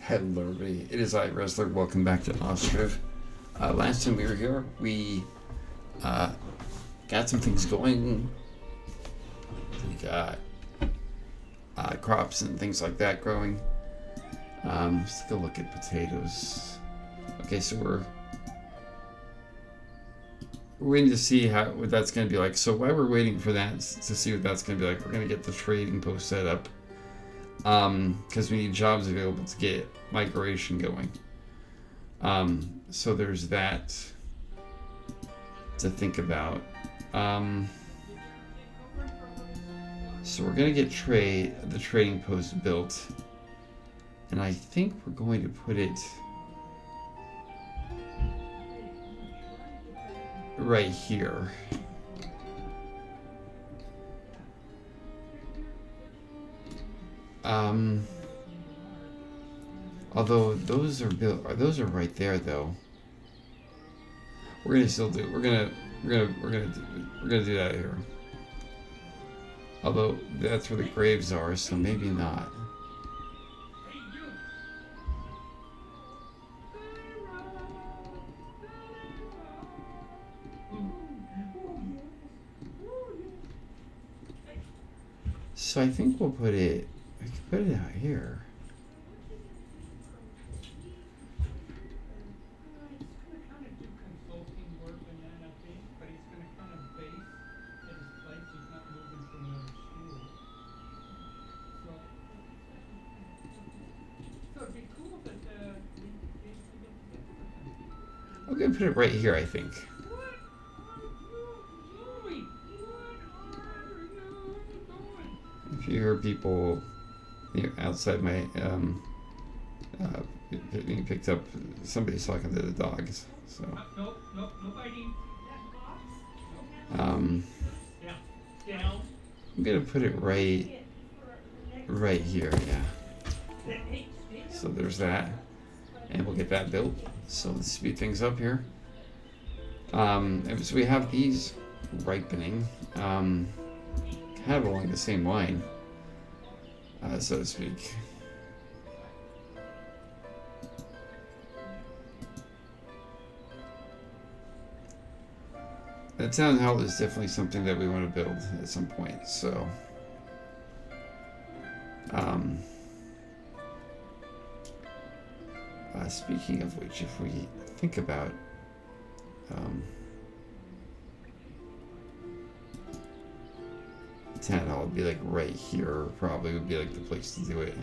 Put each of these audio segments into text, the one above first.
Hello everybody, it is I, Wrestler. Welcome back to Ostriv. Last time we were here, we got some things going. We got crops and things like that growing. Let's go look at potatoes. Okay, so we're waiting to see what that's going to be like. So while we're waiting for that to see what that's going to be like, we're going to get the trading post set up. Because we need jobs available to get migration going. So there's that to think about. So we're gonna get the trading post built, and I think we're going to put it right here. Although those are built, those are right there though. We're gonna still do. We're gonna do that here. Although that's where the graves are, so maybe not. So I think we'll put it. I can put it out here. I'm gonna put it right here, I think. If you hear people outside my being picked up, somebody's talking to the dogs. So. No biting. I'm gonna put it right here, yeah. So there's that, and we'll get that built. So let's speed things up here. So we have these ripening, kind of along the same line, so to speak. The town hall is definitely something that we want to build at some point, so speaking of which, if we think about town hall would be like right here, probably would be like the place to do it.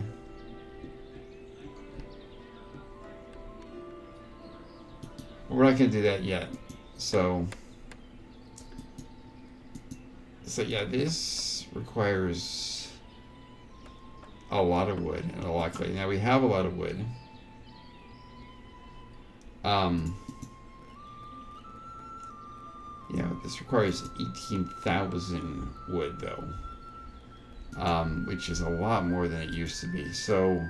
We're not gonna do that yet, so yeah, this requires a lot of wood and a lot of clay. Now we have a lot of wood. This requires 18,000 wood though, which is a lot more than it used to be. So,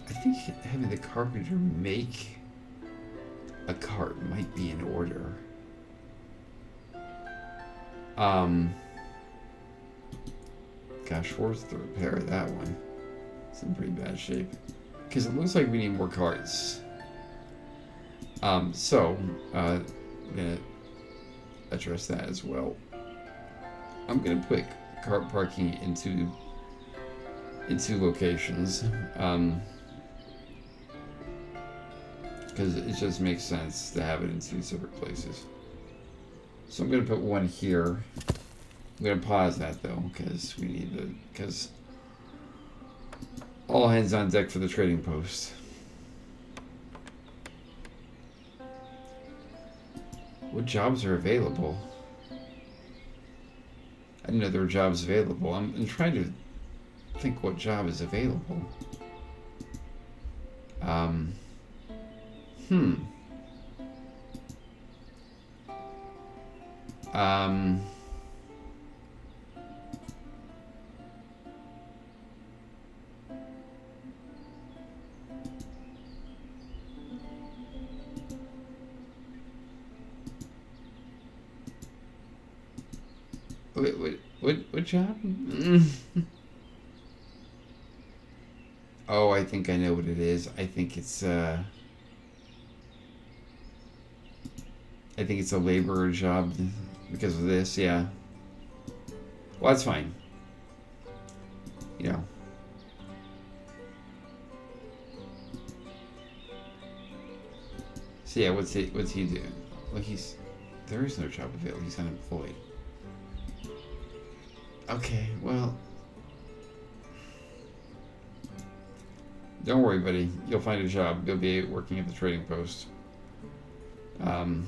I think having the carpenter make a cart might be in order. Gosh, where's the repair of that one? It's in pretty bad shape. Because it looks like we need more carts. I'm gonna address that as well. I'm gonna put cart parking into locations. Because it just makes sense to have it in two separate places. So I'm going to put one here. I'm going to pause that though, because we need because all hands on deck for the trading post. What jobs are available? I didn't know there were jobs available. I'm trying to think what job is available. What job? Oh, I think I know what it is. I think it's a laborer job because of this. Yeah. Well, that's fine. You know. So yeah, what's he doing? Well, there is no job available. He's unemployed. Okay, well, don't worry, buddy. You'll find a job. You'll be working at the trading post. Um,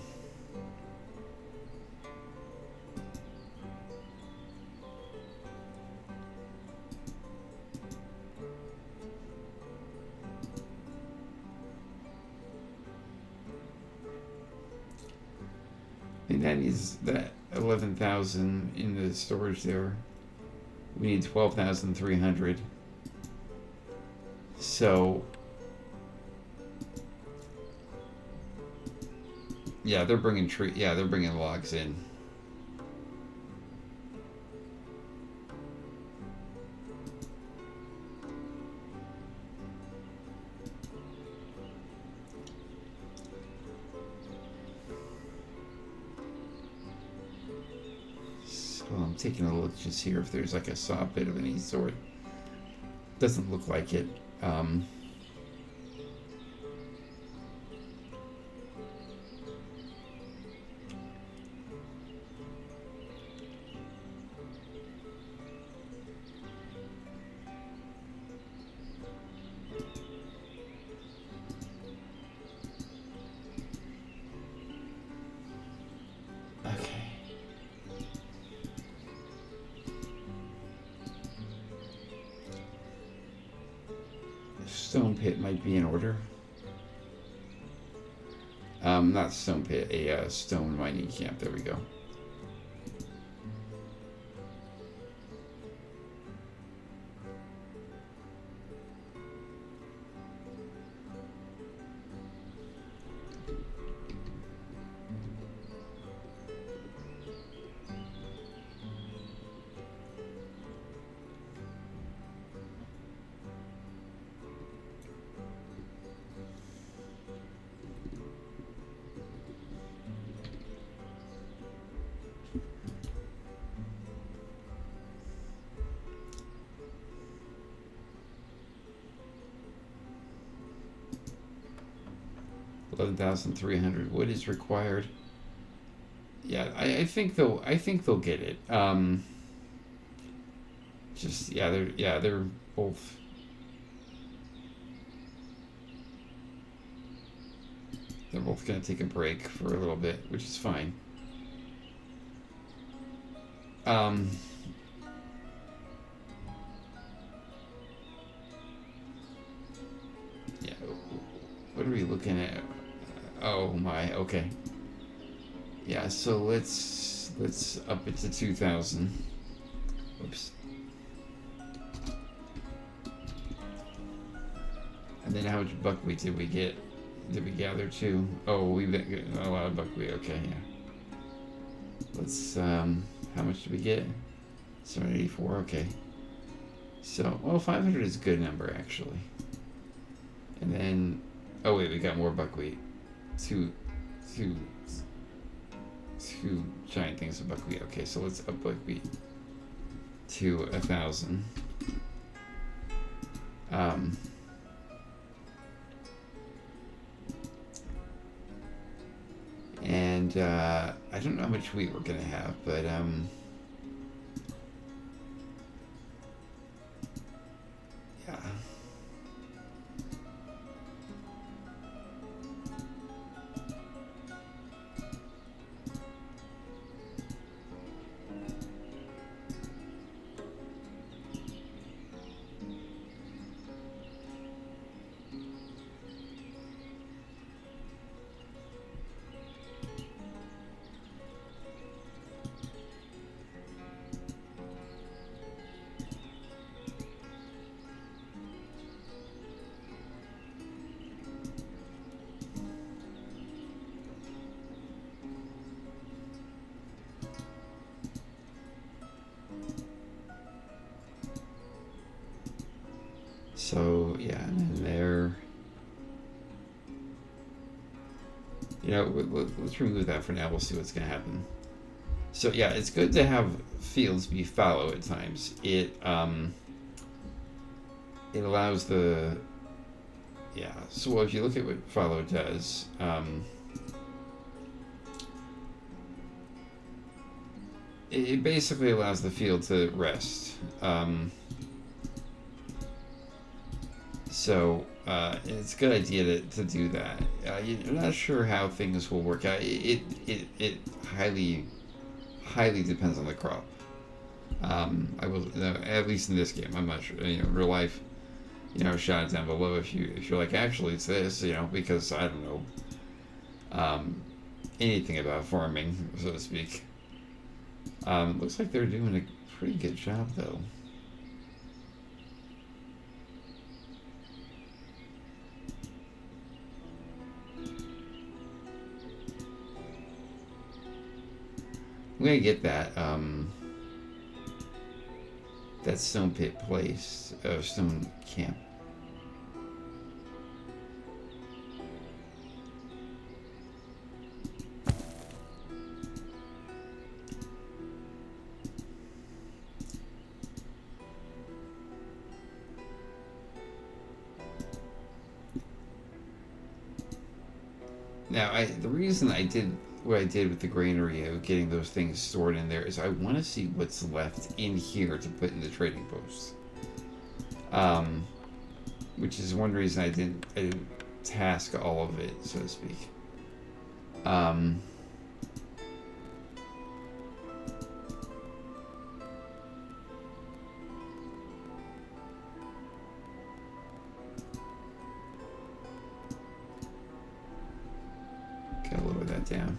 and that is that 11,000 in the storage there. We need 12,300. So, yeah, they're bringing they're bringing logs in. So I'm taking a look just here if there's like a saw pit of any sort. Doesn't look like it. Okay. The stone pit might be in order. Not stone pit, a stone mining camp. There we go. $11,300 wood is required. Yeah, I think they'll get it. Just they're both. They're both gonna take a break for a little bit, which is fine. Yeah. What are we looking at? Oh my. Okay. Yeah. So let's up it to 2,000. Oops. And then how much buckwheat did we get? Did we gather too? Oh, we got a lot of buckwheat. Okay, yeah. Let's how much did we get? 784. Okay. So, well, 500 is a good number actually. And then, oh wait, we got more buckwheat. Two giant things of buckwheat. Okay, so let's up buckwheat to 1,000. And I don't know how much wheat we're gonna have, but yeah. So, yeah, and then there. Let's remove that for now. We'll see what's going to happen. So, yeah, it's good to have fields be fallow at times. It allows the... Yeah, so if you look at what fallow does... it basically allows the field to rest. So it's a good idea to do that. You're not sure how things will work out. It highly depends on the crop. I will, at least in this game. I'm not sure. Real life. Shout it down below if you're like, actually it's this. Because I don't know anything about farming, so to speak. Looks like they're doing a pretty good job though. I'm gonna get that stone pit place, stone camp. Now, the reason I did what I did with the granary of getting those things stored in there is I want to see what's left in here to put in the trading post. Which is one reason I didn't task all of it, so to speak. Gotta lower that down.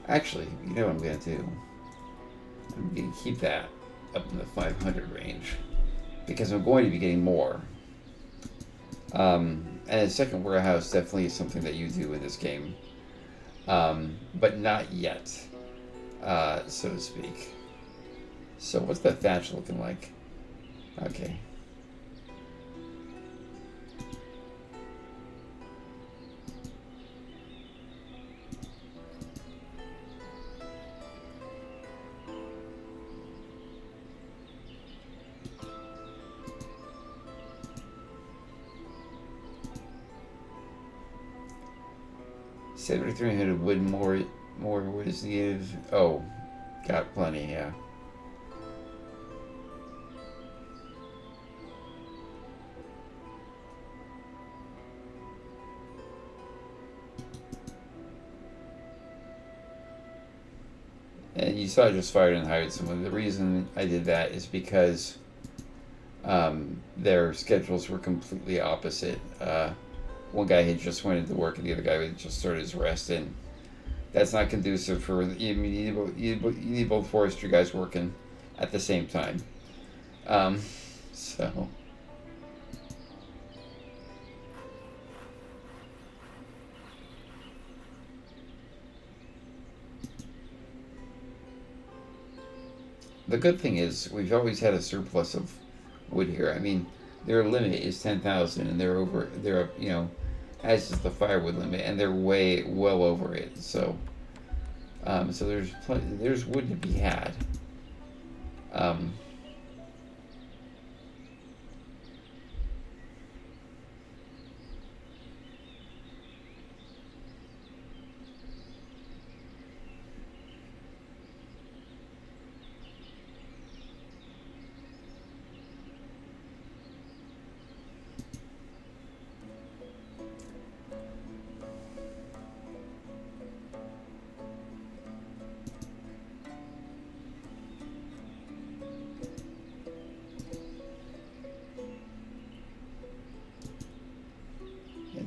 Actually, you know what I'm going to do? I'm going to keep that up in the 500 range because I'm going to be getting more. And a second warehouse definitely is something that you do in this game, but not yet, so to speak. So what's the thatch looking like? Okay. $7,300 wood, more wood is needed. Oh, got plenty, yeah. And you saw I just fired and hired someone. The reason I did that is because their schedules were completely opposite. One guy had just went into work and the other guy had just started his rest, and that's not conducive for you need both forestry guys working at the same time. So the good thing is we've always had a surplus of wood here. I mean, their limit is 10,000, and they're up, as is the firewood limit, and they're well over it. So, so there's wood to be had.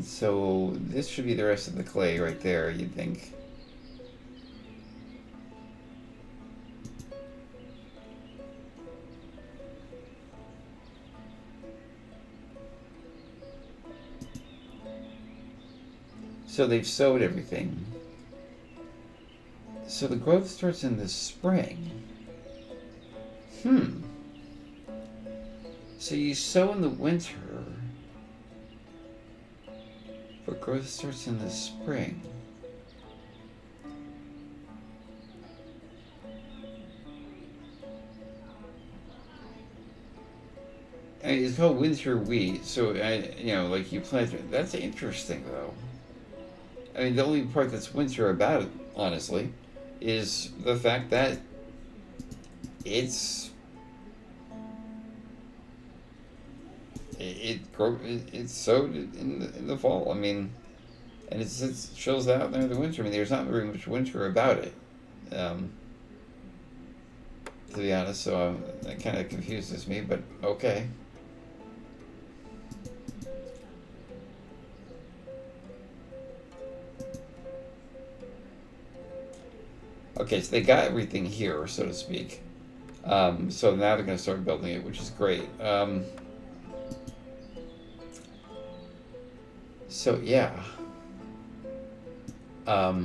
So this should be the rest of the clay right there, you'd think. So they've sowed everything. So the growth starts in the spring. So you sow in the winter, but growth starts in the spring. I mean, it's called winter wheat, so like you plant it. That's interesting, though. I mean, the only part that's winter about it, honestly, is the fact that it's it's sowed in the fall. I mean, and it shows out there in the winter. I mean, there's not very much winter about it, to be honest. So that kind of confuses me, but okay. Okay, so they got everything here, so to speak. So now they're going to start building it, which is great. So yeah. Now,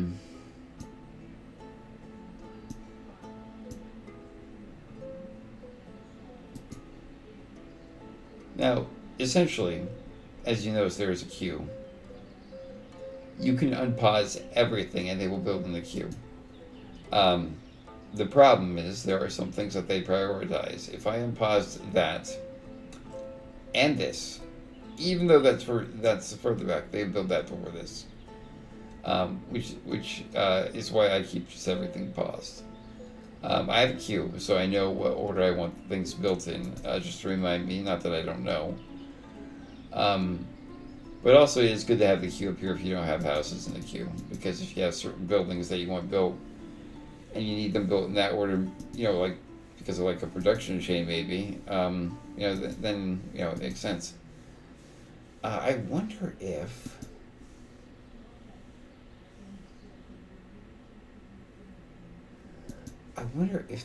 essentially, as you notice, there is a queue. You can unpause everything and they will build in the queue. The problem is there are some things that they prioritize. If I unpause that and this, even though that's further back, they build that before this, which is why I keep just everything paused. I have a queue, so I know what order I want things built in, just to remind me, not that I don't know. But also it's good to have the queue up here if you don't have houses in the queue, because if you have certain buildings that you want built, and you need them built in that order, like because of like a production chain maybe, then it makes sense. I wonder if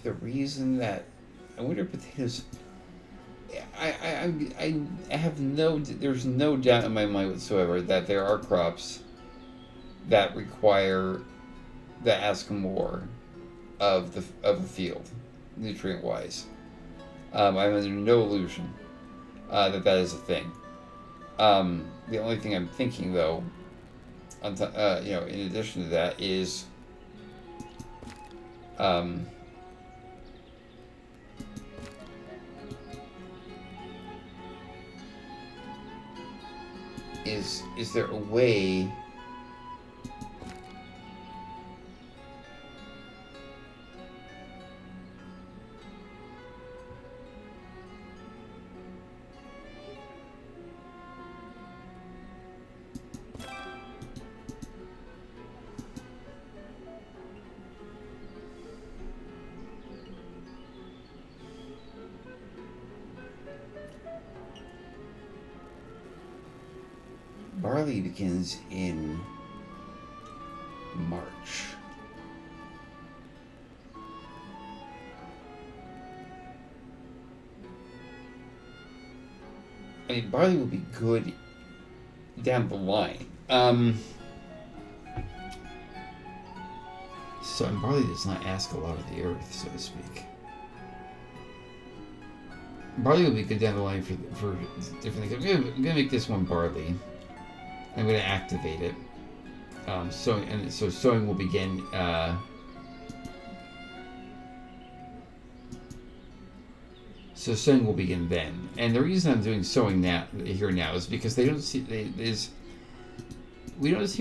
the reason that potatoes. I have there's no doubt in my mind whatsoever that there are crops that ask more of the field, nutrient wise. I'm under no illusion that is a thing. The only thing I'm thinking though, in addition to that is, is there a way barley begins in March. I mean, barley will be good down the line. So barley does not ask a lot of the earth, so to speak. Barley will be good down the line for different things. I'm gonna make this one barley. I'm going to activate it. So sowing will begin. So sowing will begin then, and the reason I'm doing sowing now is because we don't seem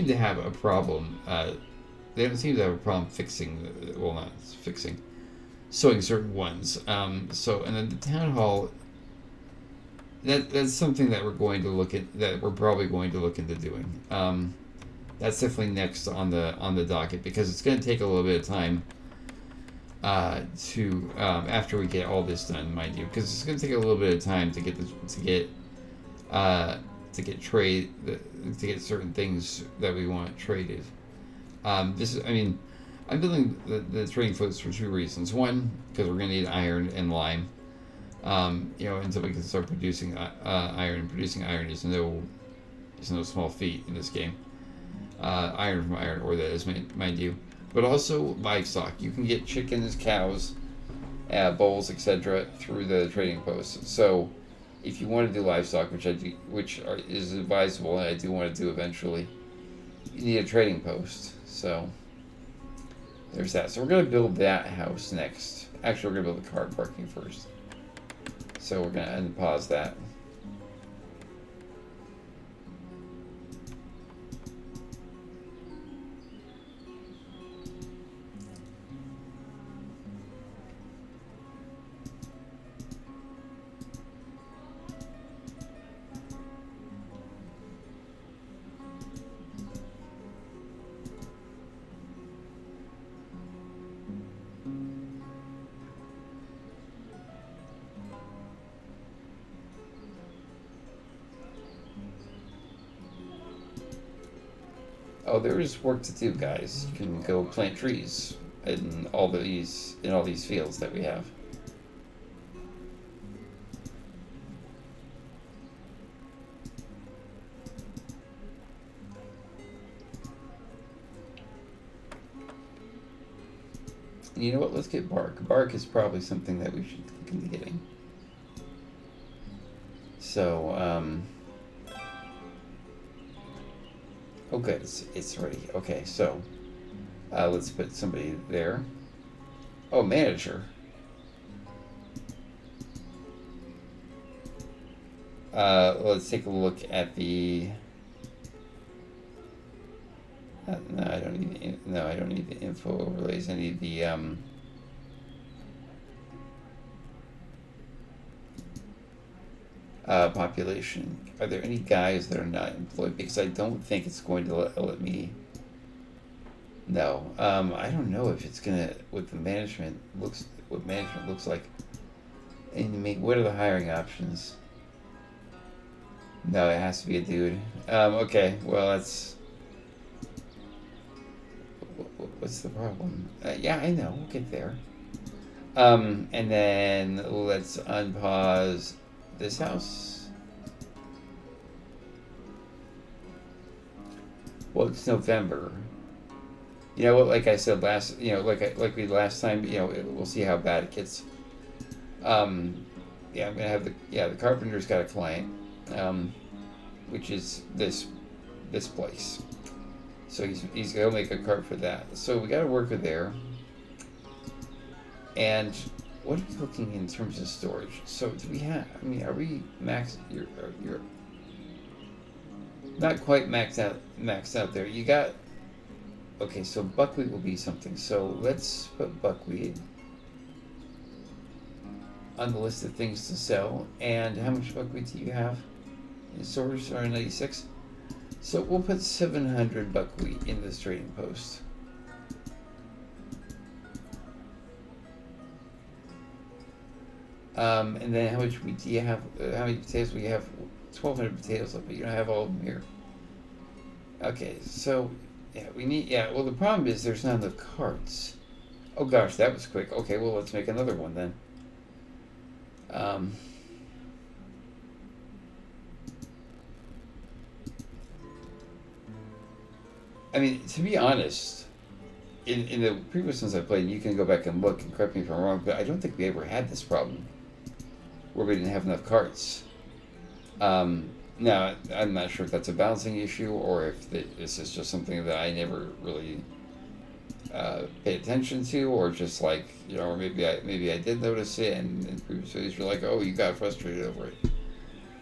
to have a problem. They don't seem to have a problem sowing certain ones. And then the town hall. That's something that we're going to look at. That we're probably going to look into doing. That's definitely next on the docket, because it's going to take a little bit of time. After we get all this done, mind you, because it's going to take a little bit of time to get certain things that we want traded. I'm building the trading floats for two reasons. One, because we're going to need iron and lime. Until we can start producing iron. And producing iron is no small feat in this game. Iron from iron ore, that is, mind you. But also livestock. You can get chickens, cows, bulls, etc., through the trading post. So, if you want to do livestock, which I do, is advisable, and I do want to do eventually, you need a trading post. So, there's that. So we're gonna build that house next. Actually, we're gonna build the car parking first. So we're gonna unpause that. Oh, there's work to do, guys. You can go plant trees in all these fields that we have. And you know what? Let's get bark. Bark is probably something that we should look into getting. So, oh, good. It's ready. Okay, so let's put somebody there. Oh, manager. Let's take a look at the. No, I don't need. No, I don't need the info overlays. I need the population. Are there any guys that are not employed? Because I don't think it's going to let me. No, I don't know if it's gonna what management looks like. And what are the hiring options? No, it has to be a dude. Okay, well that's. What's the problem? Yeah, I know. We'll get there. And then let's unpause this house. Well, it's November. You know what? Like I said last, like we last time. We'll see how bad it gets. Yeah, I'm gonna have the carpenter's got a client, which is this place. So he's gonna make a cart for that. So we got a worker there. And what are we looking in terms of storage? So do we have? I mean, are we max? You're not quite maxed out there. You got. Okay, so buckwheat will be something. So let's put buckwheat on the list of things to sell. And how much buckwheat do you have in storage? 96. So we'll put 700 buckwheat in this trading post. And then how much wheat do you have? How many potatoes? We have 1,200 potatoes left, but you don't have all of them here. Okay, so yeah, we need. Yeah, well, the problem is there's not enough carts. Oh gosh, that was quick. Okay, well, let's make another one then. I mean, to be honest, in the previous ones I played, you can go back and look and correct me if I'm wrong, but I don't think we ever had this problem where we didn't have enough carts. Now, I'm not sure if that's a balancing issue or if this is just something that I never really pay attention to, or just like, or maybe I did notice it, and in previous videos you're like, oh, you got frustrated over it.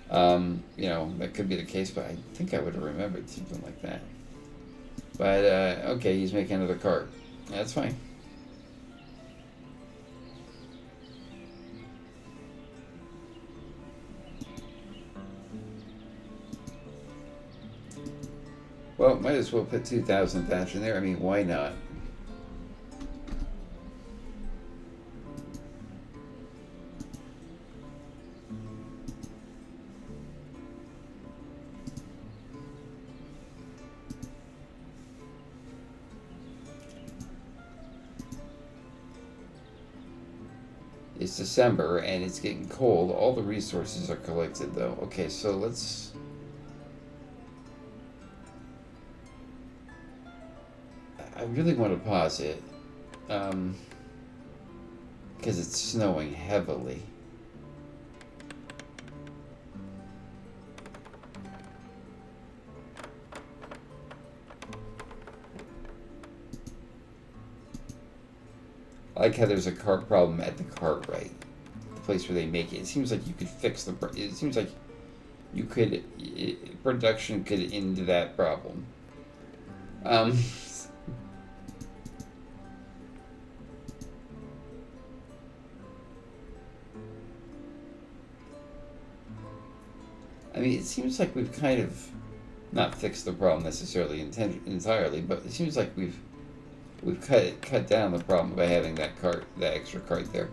That could be the case, but I think I would have remembered something like that. But okay, he's making another cart. That's fine. Well, might as well put 2,000 thatch in there. I mean, why not? It's December and it's getting cold. All the resources are collected though. Okay, so let's... I really want to pause it. because it's snowing heavily. I like how there's a cart problem at the Cartwright, the place where they make it. It seems like you could fix the. It seems like you could production could end that problem. I mean, it seems like we've kind of not fixed the problem necessarily entirely, but it seems like we've cut down the problem by having that extra cart there.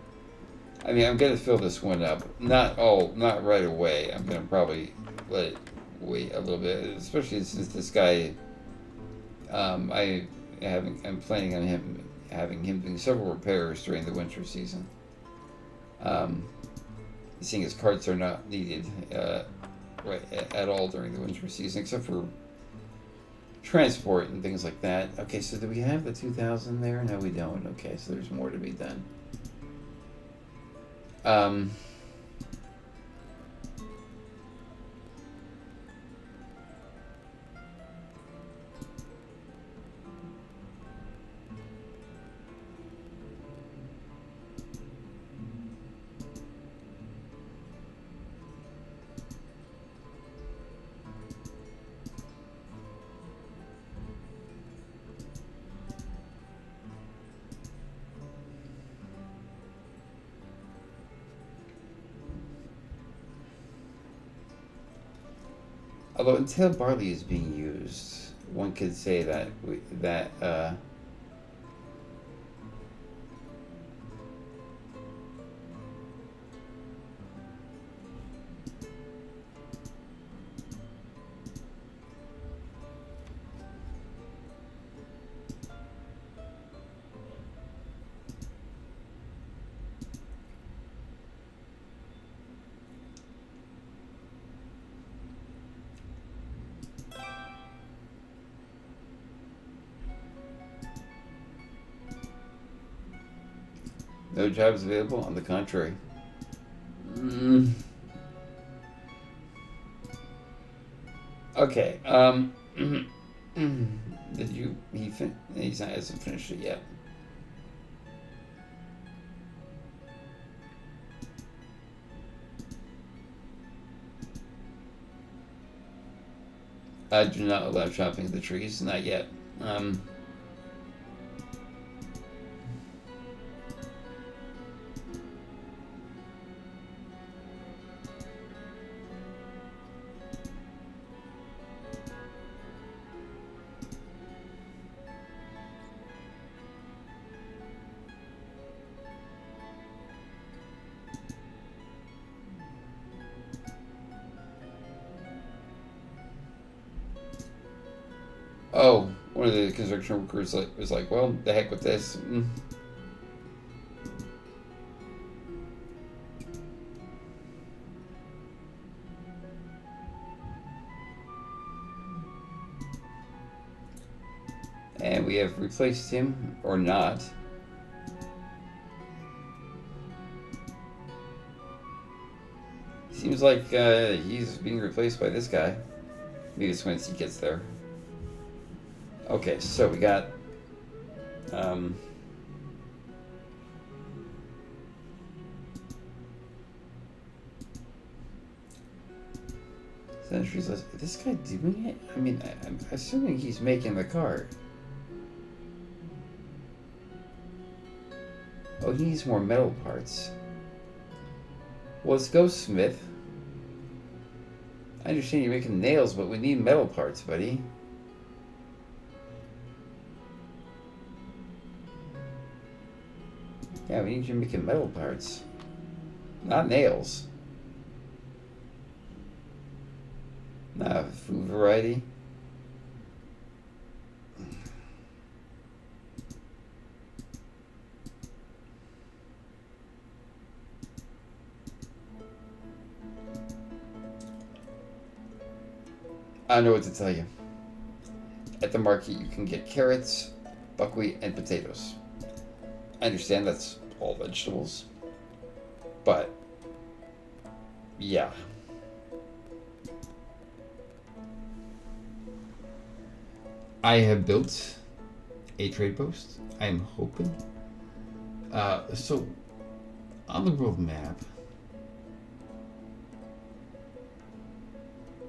I mean, I'm gonna fill this one up. Not right away. I'm gonna probably let it wait a little bit, especially since this guy. I'm planning on having him doing several repairs during the winter season. Seeing as carts are not needed right at all during the winter season, except for transport and things like that. Okay, so do we have the 2,000 there? No, we don't. Okay, so there's more to be done. Although until barley is being used, one could say that no jobs available. On the contrary. Okay. Did you? He hasn't finished it yet. I do not allow chopping of the trees. Not yet. Oh, one of the construction workers was like, well, the heck with this. And we have replaced him, or not. Seems like he's being replaced by this guy. Maybe it's once he gets there. Okay, so we got centuries less. Is this guy doing it? I mean, I'm assuming he's making the card. Oh, he needs more metal parts. Well, let's go, Smith. I understand you're making nails, but we need metal parts, buddy. Yeah, we need you making metal parts. Not nails. Not food variety. I know what to tell you. At the market, you can get carrots, buckwheat, and potatoes. I understand that's all vegetables. But yeah. I have built a trade post. I am hoping. So on the world map,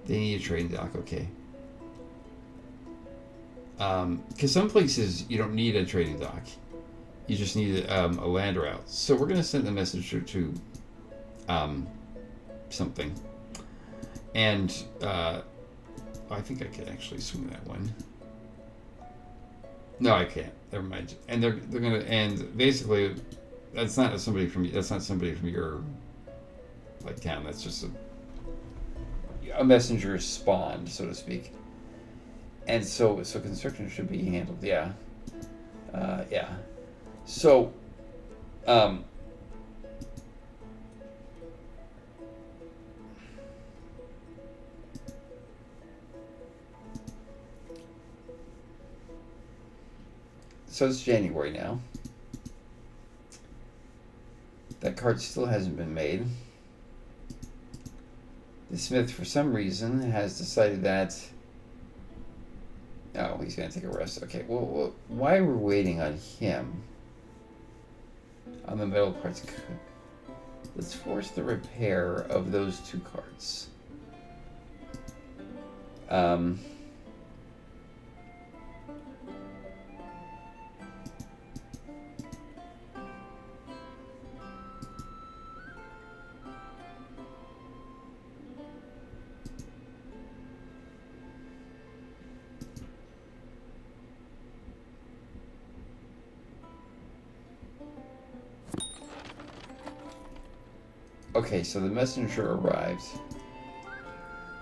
they need a trading dock. Okay. Because some places you don't need a trading dock. You just need a land route. So we're gonna send a messenger to something, and I think I can actually swing that one. No, I can't. Never mind. And they're gonna, and basically, that's not somebody from your like town. That's just a messenger spawned, so to speak. And so construction should be handled. Yeah. Yeah. So, so it's January now. That cart still hasn't been made. The smith, for some reason, has decided that. Oh, he's going to take a rest. Okay, well, why we're waiting on him? On the metal parts. Let's force the repair of those 2 carts. Okay, so the messenger arrived.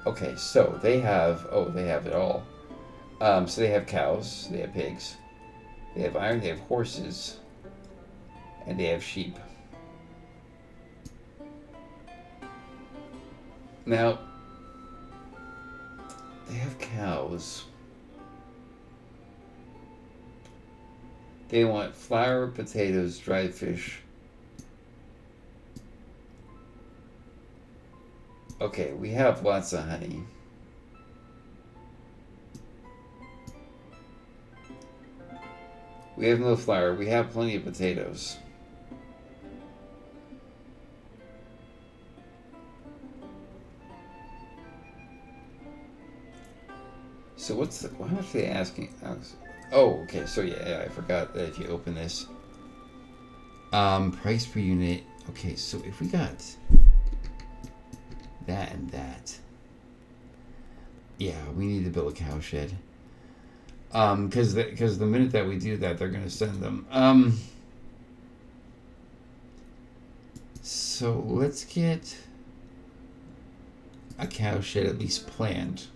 Okay, so they have it all. So they have cows, they have pigs, they have iron, they have horses, and they have sheep. Now, they have cows. They want flour, potatoes, dried fish. Okay, we have lots of honey. We have no flour. We have plenty of potatoes. So how much are they asking? Oh, okay. So yeah, I forgot that if you open this, price per unit. Okay, so if we got that and that, yeah, we need to build a cow shed. Because the minute that we do that, they're gonna send them. So let's get a cow shed at least planned.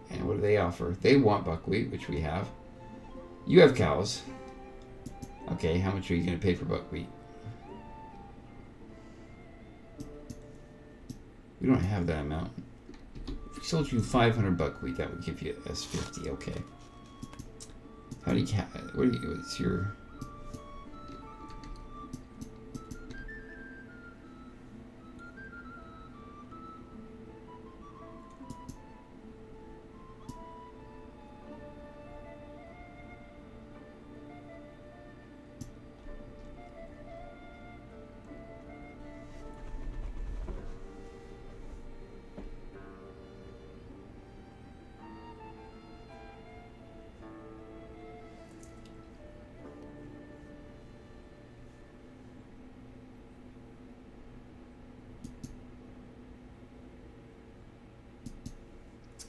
And what do they offer? They want buckwheat, which we have. You have cows. Okay, how much are you going to pay for buckwheat? We don't have that amount. If we sold you 500 buckwheat, that would give you S50. Okay. How do you? What do you? What's your?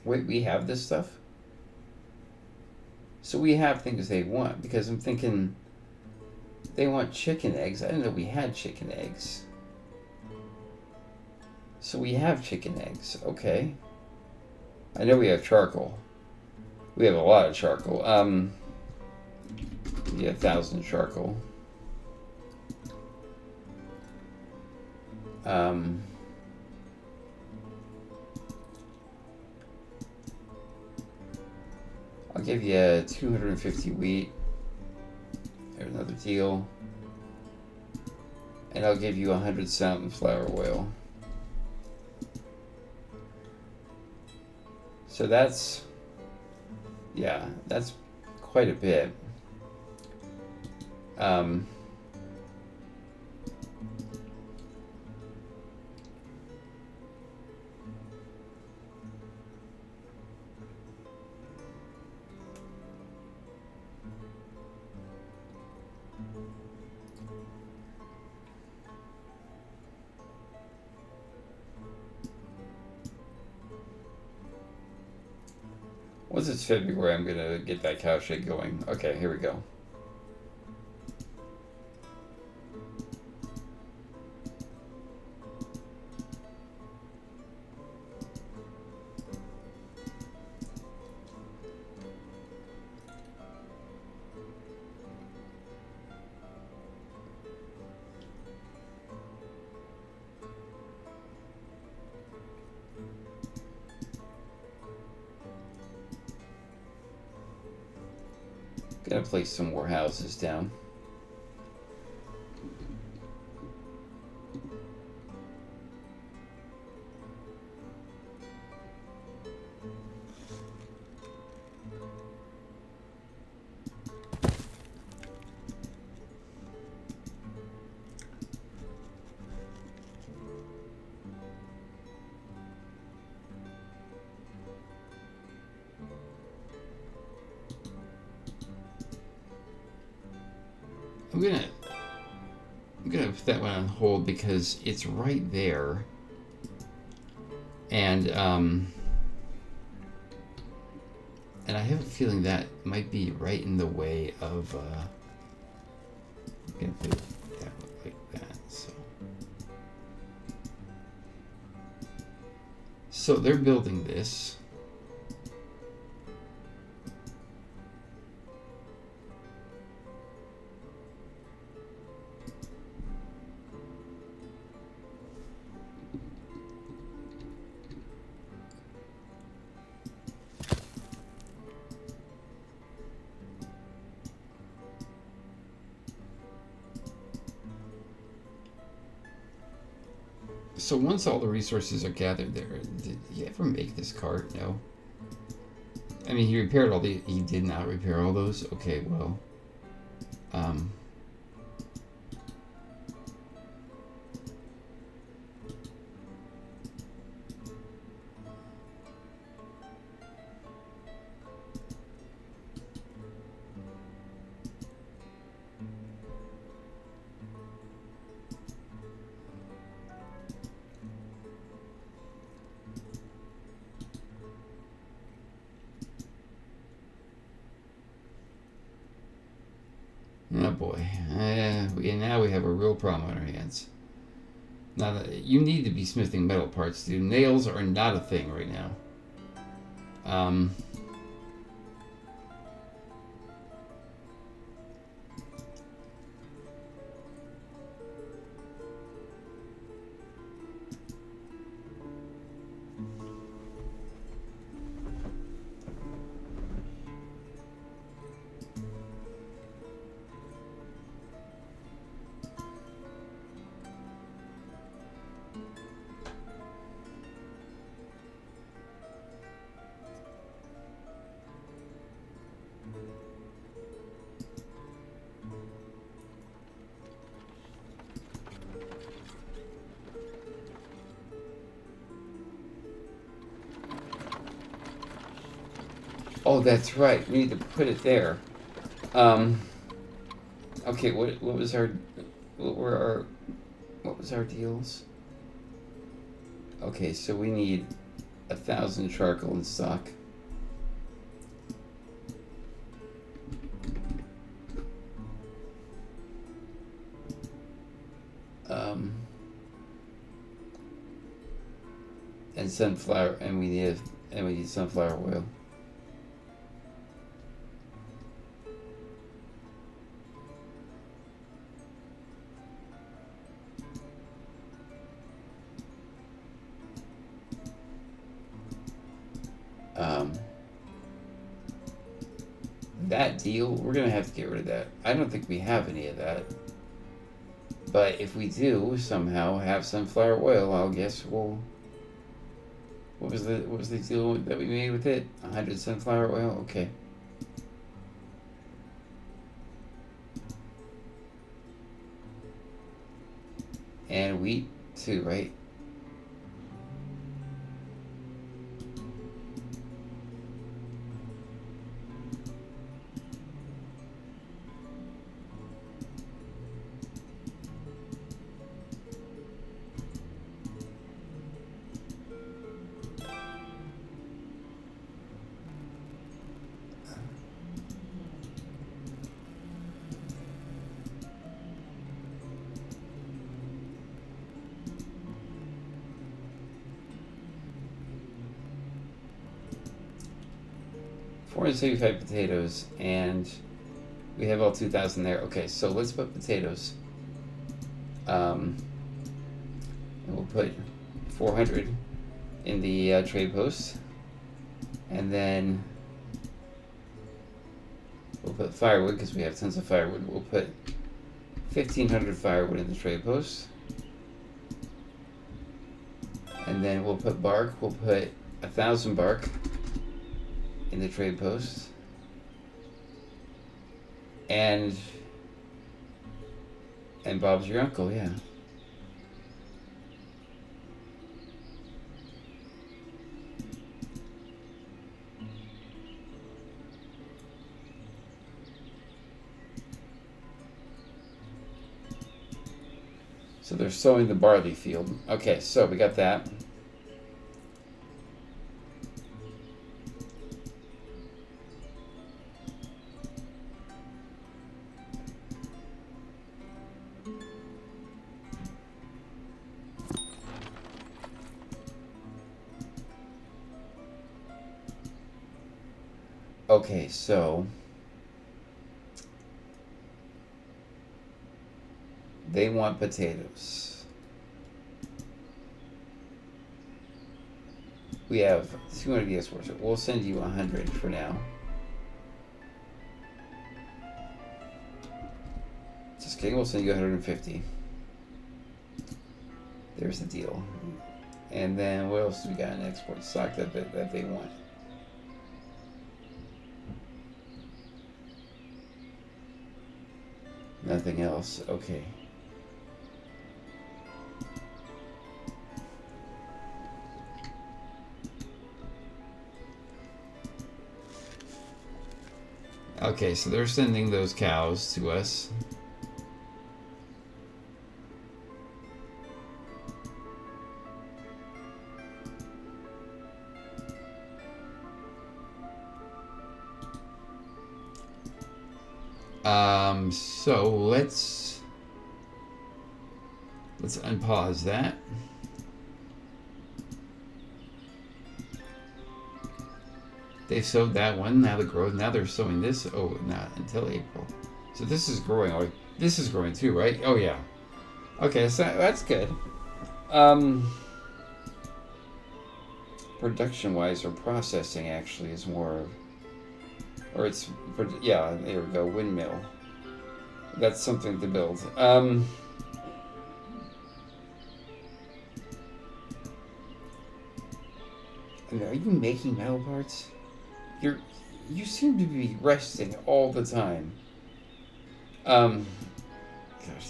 Wait, we have this stuff? So we have things they want, because I'm thinking they want chicken eggs. I didn't know we had chicken eggs. So we have chicken eggs. Okay. I know we have charcoal. We have a lot of charcoal. Yeah, 1,000 charcoal. I'll give you 250 wheat. There's another deal. And I'll give you 100 sunflower oil. So that's, yeah, that's quite a bit. Once it's February, I'm gonna get that cow shake going. Okay, here we go. Gonna place some more houses down. I'm gonna put that one on hold because it's right there, and I have a feeling that might be right in the way of. I'm gonna put it that like that. So they're building this. So once all the resources are gathered there, did he ever make this cart? No. I mean, he repaired all the. He did not repair all those. Okay, well. Oh boy. Now we have a real problem on our hands. Now, you need to be smithing metal parts, dude. Nails are not a thing right now. Oh, that's right. We need to put it there. Okay, what was our what was our deals? Okay, so we need 1,000 charcoal in stock. And sunflower, and we need sunflower oil. That deal, we're gonna have to get rid of that. I don't think we have any of that. But if we do somehow have sunflower oil, I'll guess we'll. What was the deal that we made with it? 100 sunflower oil? Okay. And wheat too, right? $475 potatoes, and we have all 2,000 there. Okay, so let's put potatoes. And we'll put 400 in the trade post, and then we'll put firewood because we have tons of firewood. We'll put 1,500 firewood in the trade post, and then we'll put bark. We'll put 1,000 bark in the trade post, and Bob's your uncle, yeah. So they're sowing the barley field. Okay, so we got that. Okay, so they want potatoes. We have 200 years worth. We'll send you 100 for now. Just kidding, we'll send you 150. There's the deal. And then what else do we got in export stock that they want? Nothing else. Okay. Okay, so they're sending those cows to us. So let's unpause that. They've sowed that one. Now the growth. Now they're sowing this. Oh, not until April. So this is growing. Oh, this is growing too, right? Oh yeah. Okay, so that's good. Production-wise or processing actually is more. Or it's, yeah, there we go, windmill. That's something to build. And are you making metal parts? You seem to be resting all the time. Gosh,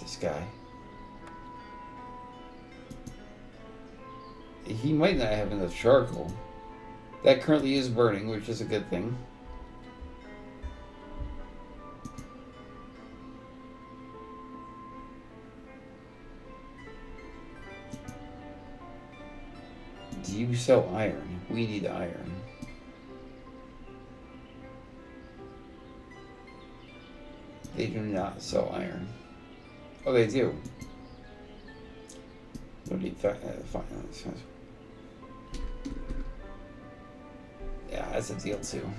this guy. He might not have enough charcoal. That currently is burning, which is a good thing. Do you sell iron? We need iron. They do not sell iron. Oh, they do. Don't need finance. Yeah, that's a deal too.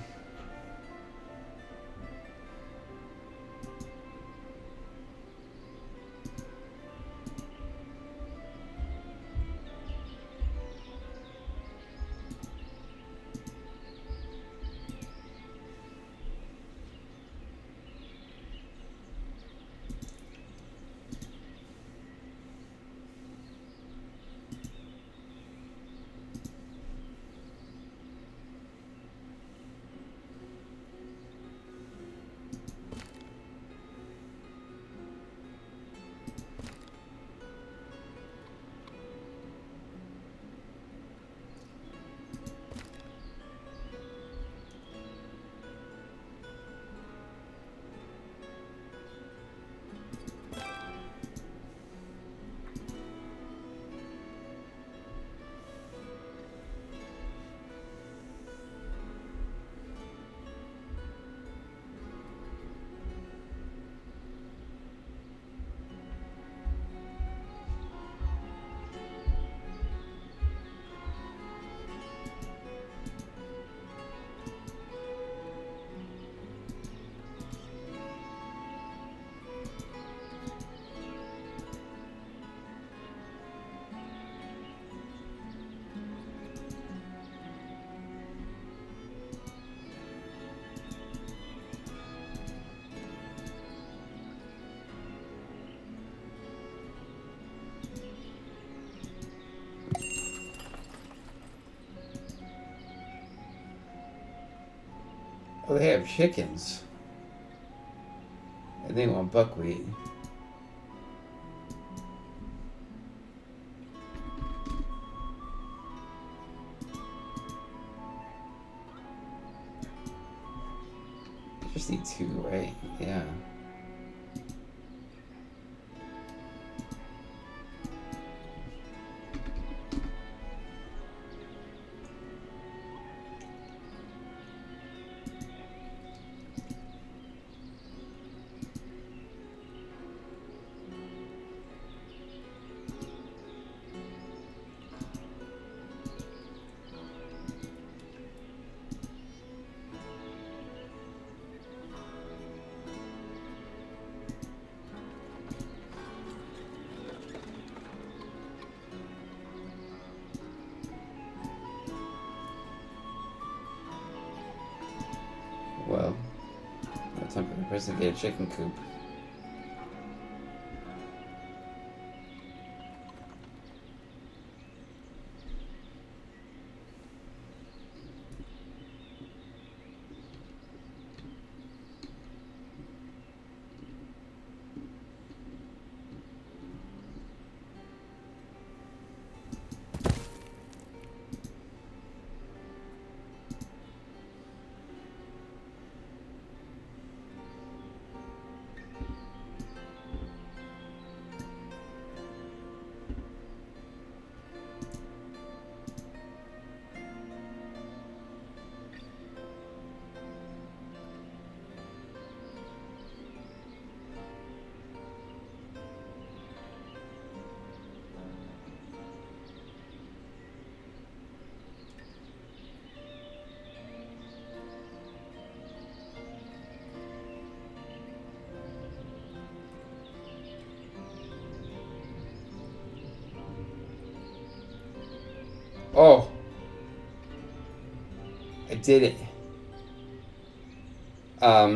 Oh, they have chickens. And they want buckwheat. I just need 2, right? Yeah. Well, no time for the person to get a chicken coop. Oh! I did it. I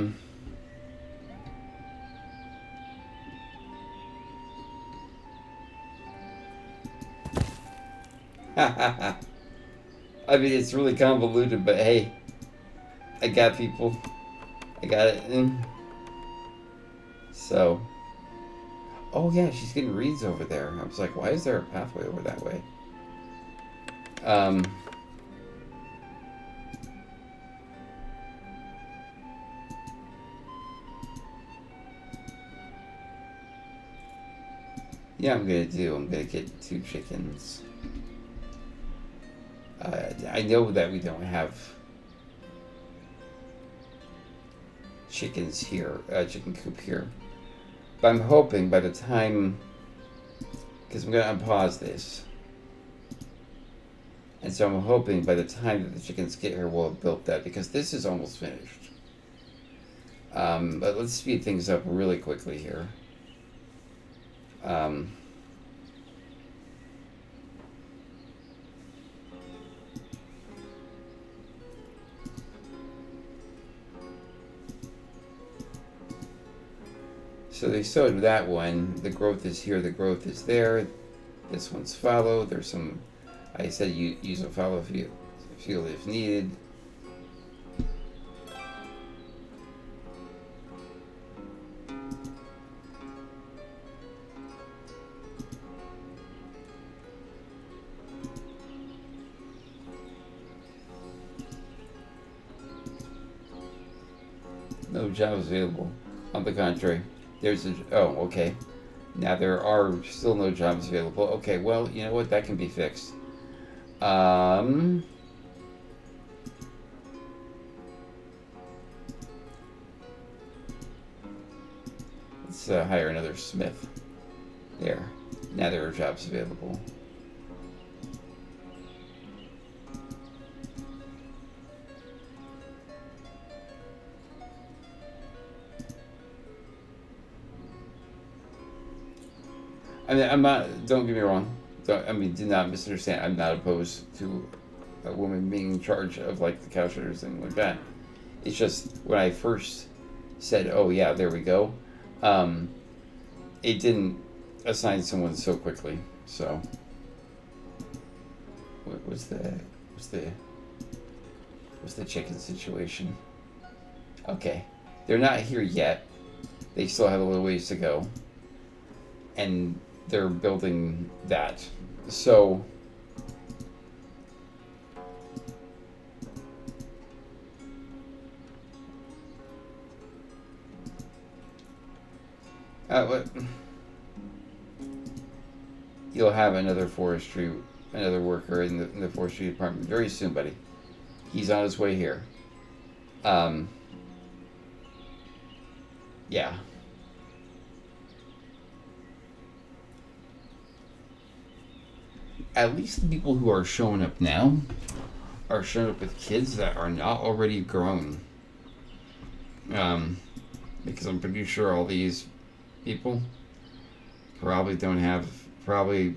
mean, it's really convoluted, but hey, I got people. I got it. So, oh yeah, she's getting reeds over there. I was like, why is there a pathway over that way? Yeah, I'm gonna get 2 chickens. I know that we don't have chickens here, chicken coop here. But I'm hoping by the time, because I'm going to unpause this, and so I'm hoping by the time that the chickens get here, we'll have built that, because this is almost finished. But let's speed things up really quickly here. So they sowed that one. The growth is here, the growth is there. This one's fallow. There's some, I said use a fallow field if needed. No jobs available. On the contrary, there's a, oh, okay. Now there are still no jobs available. Okay, well, you know what? That can be fixed. Let's hire another smith. There. Now there are jobs available. I mean, I'm not, don't get me wrong. Do not misunderstand. I'm not opposed to a woman being in charge of, like, the cow shitters and like that. It's just, when I first said, oh, yeah, there we go, it didn't assign someone so quickly, so. What's the chicken situation? Okay. They're not here yet. They still have a little ways to go. And they're building that. So you'll have another worker in the forestry department very soon, buddy. He's on his way here. Yeah. At least the people who are showing up now are showing up with kids that are not already grown. Because I'm pretty sure all these people probably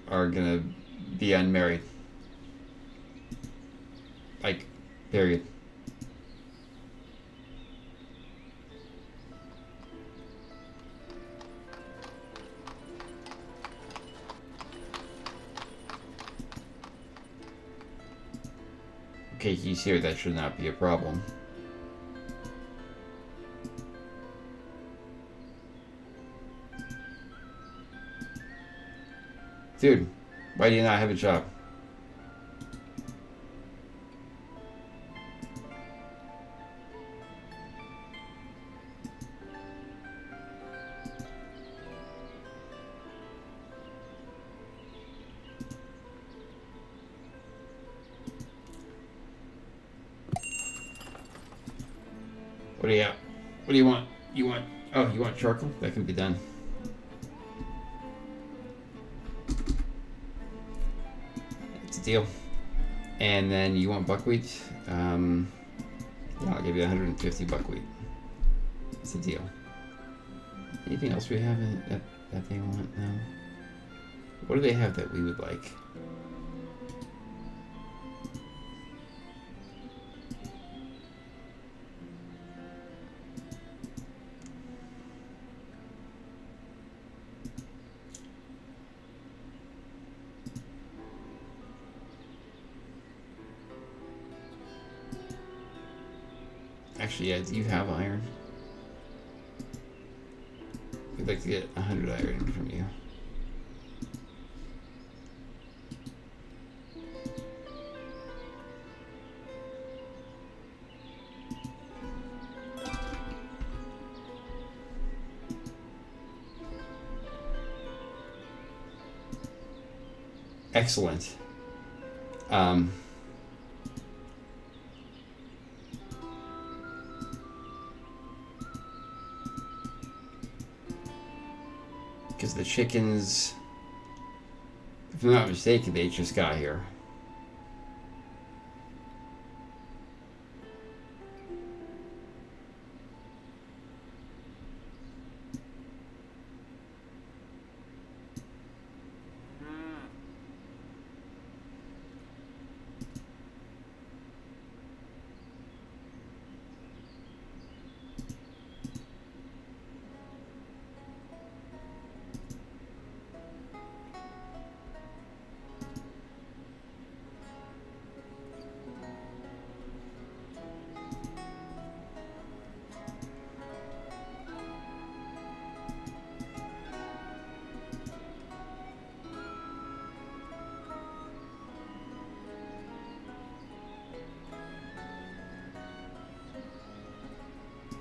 are gonna be unmarried. Like, period. Okay, he's here. That should not be a problem. Dude, why do you not have a job? What do you got? What do you want? You want charcoal? That can be done. It's a deal. And then you want buckwheat? Yeah, I'll give you 150 buckwheat. It's a deal. Anything else we have that they want? No. What do they have that we would like? Actually, yeah, do you have iron? We'd like to get 100 iron from you. Excellent. Because the chickens, if I'm not mistaken, they just got here.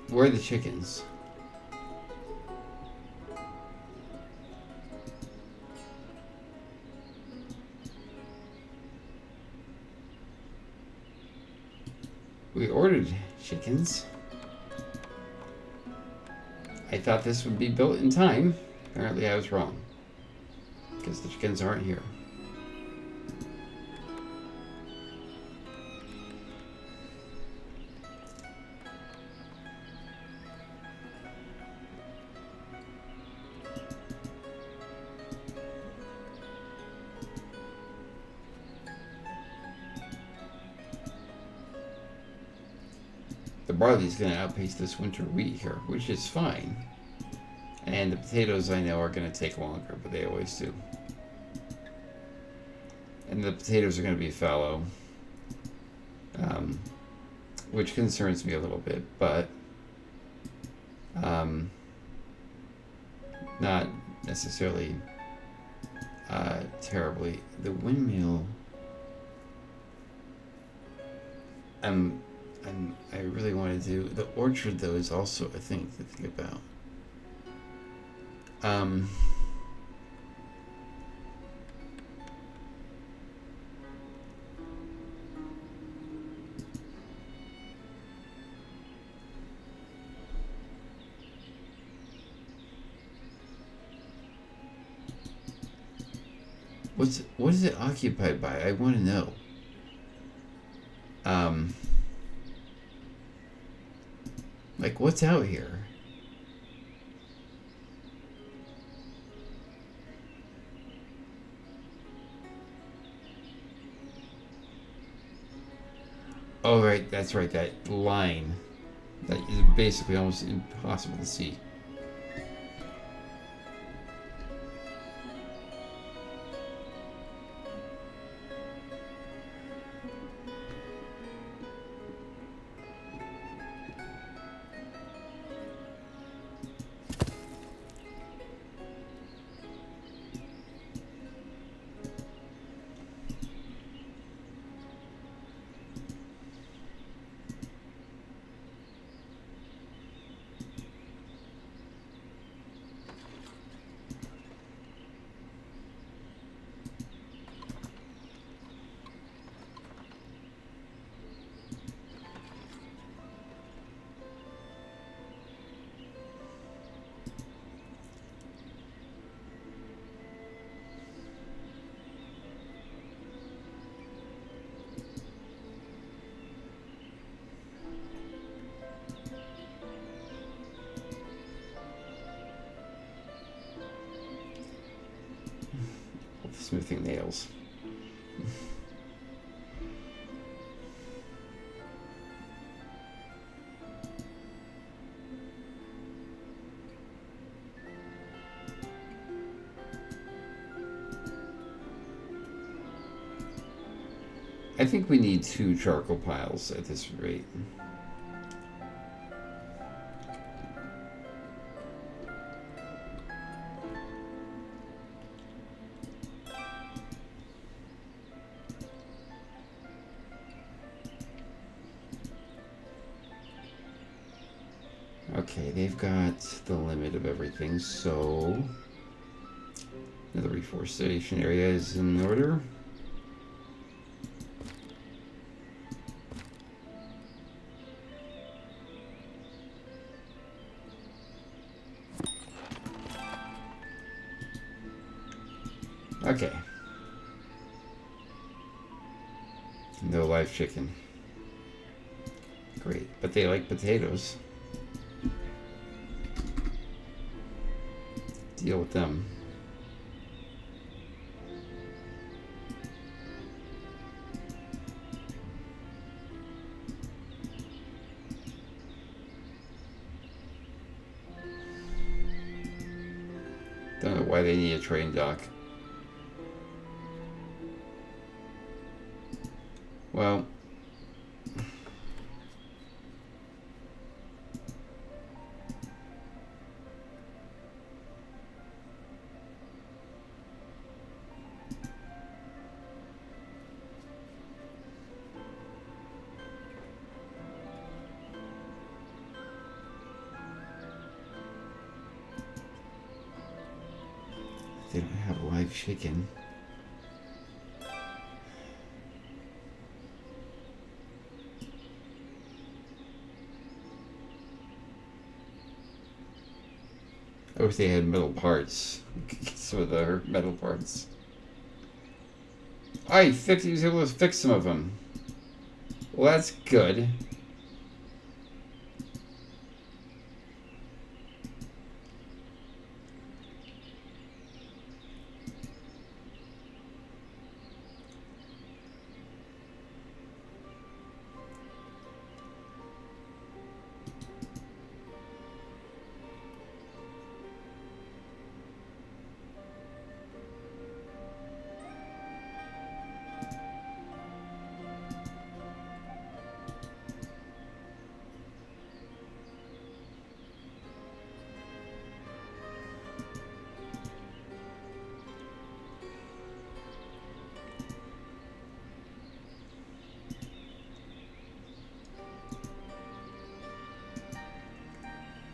Where are the chickens? We ordered chickens. I thought this would be built in time. Apparently I was wrong. Because the chickens aren't here. The barley is going to outpace this winter wheat here, which is fine. And the potatoes I know are going to take longer, but they always do. And the potatoes are going to be fallow, which concerns me a little bit, but not necessarily terribly. The windmill, I really want to do. The orchard, though, is also a thing to think about. What is it occupied by? I want to know. Like, what's out here? Oh, right, that's right, that line. That is basically almost impossible to see. Smoothing nails. I think we need 2 charcoal piles at this rate. Okay, they've got the limit of everything, so another reforestation area is in order. Okay. No live chicken. Great. But they like potatoes. Deal with them. Don't know why they need a train dock. Well, they don't have live chicken. I wish they had metal parts. Some of the metal parts. He was able to fix some of them. Well, that's good.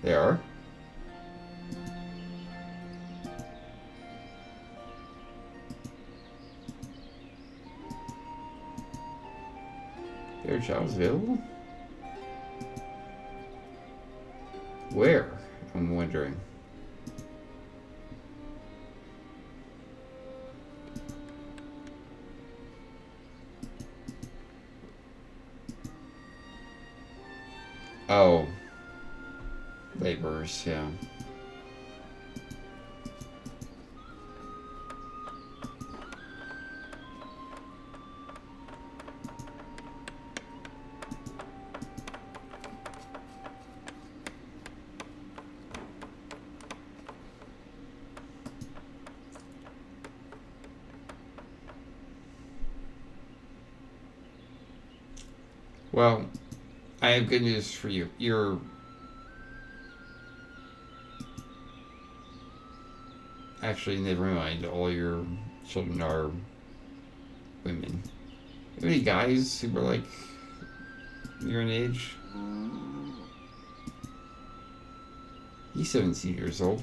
They are. Their jobs available? Where? I'm wondering. Oh. Laborers, yeah. Well, I have good news for you. Actually, never mind. All your children are women. Have any guys who were like your own age? He's 17 years old.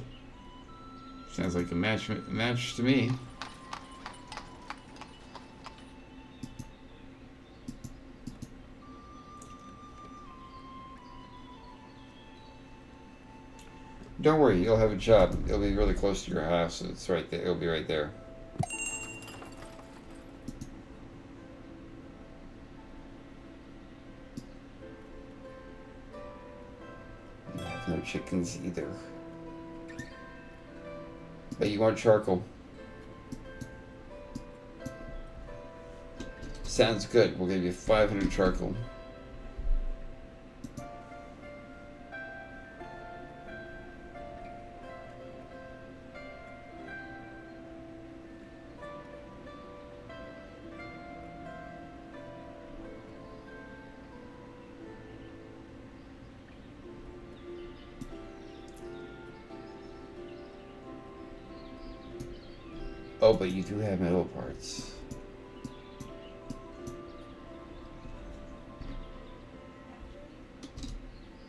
Sounds like a match to me. Don't worry, you'll have a job. It'll be really close to your house. It's right there. It'll be right there. You have no chickens either. But you want charcoal. Sounds good. We'll give you 500 charcoal. Oh, but you do have metal parts.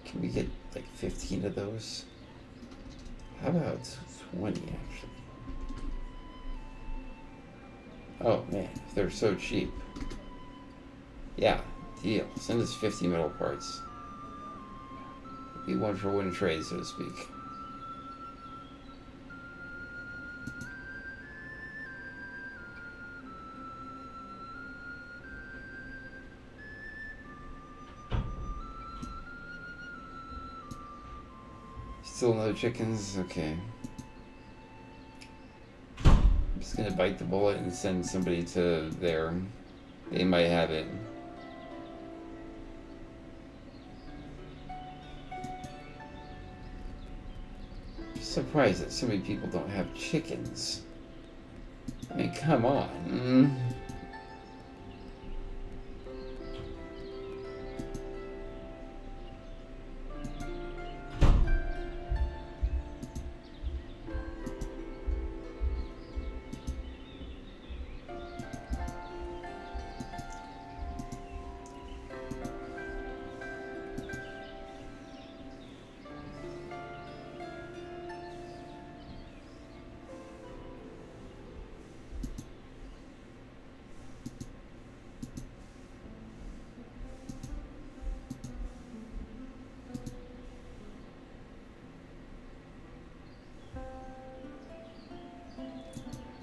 Can we get like 15 of those? How about 20 actually? Oh man, they're so cheap. Yeah, deal. Send us 50 metal parts. Be one for one trade, so to speak. Still no chickens? Okay. I'm just gonna bite the bullet and send somebody to there. They might have it. Surprised that so many people don't have chickens. I mean, come on.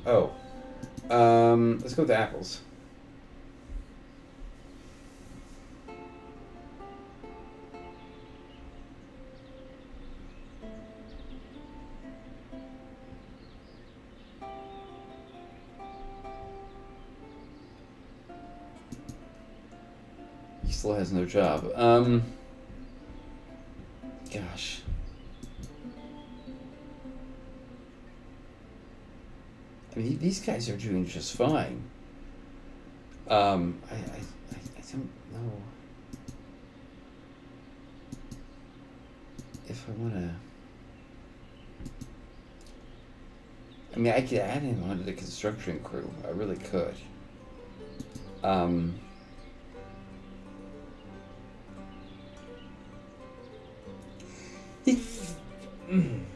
Oh. Let's go with the apples. He still has no job. Gosh. I mean, these guys are doing just fine. I don't know if I want to. I mean, I could add him onto the construction crew. I really could.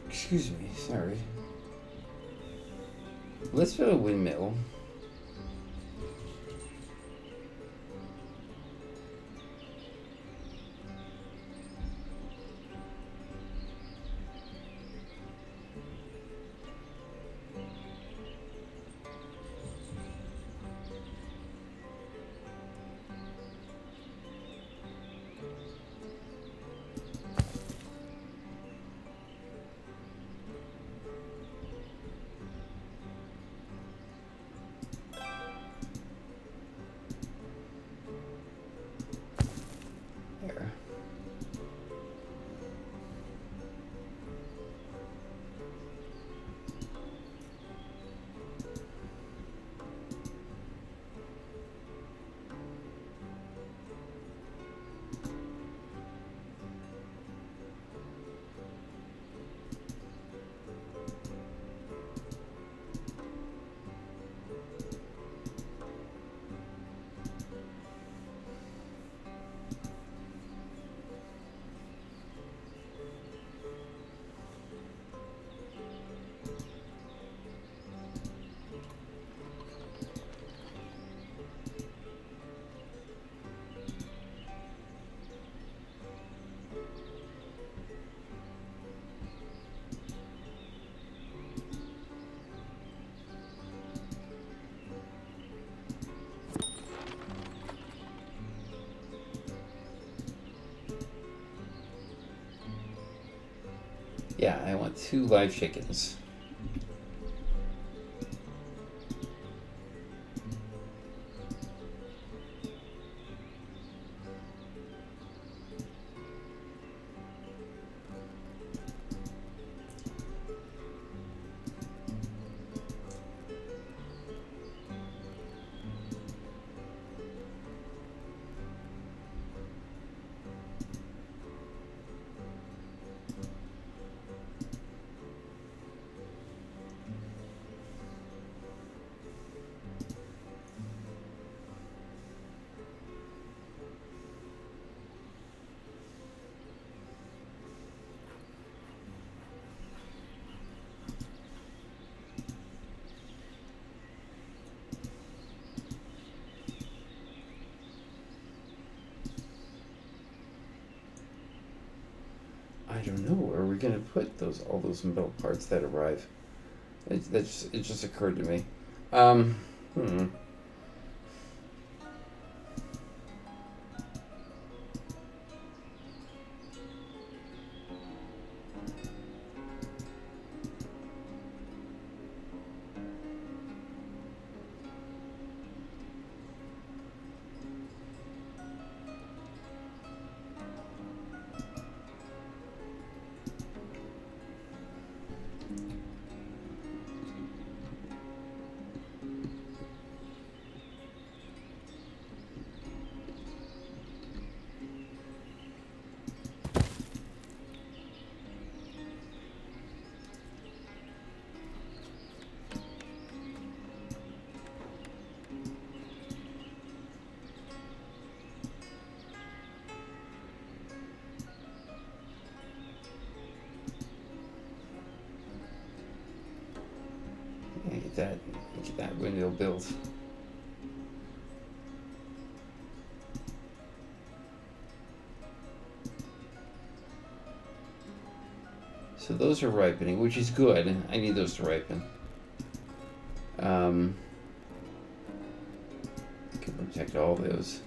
Excuse me, sorry. Let's build a windmill. There. Yeah, I want 2 live chickens. I don't know where we're gonna put all those metal parts that arrive. It just occurred to me. get that windmill built. So those are ripening, which is good. I need those to ripen. Can protect all those.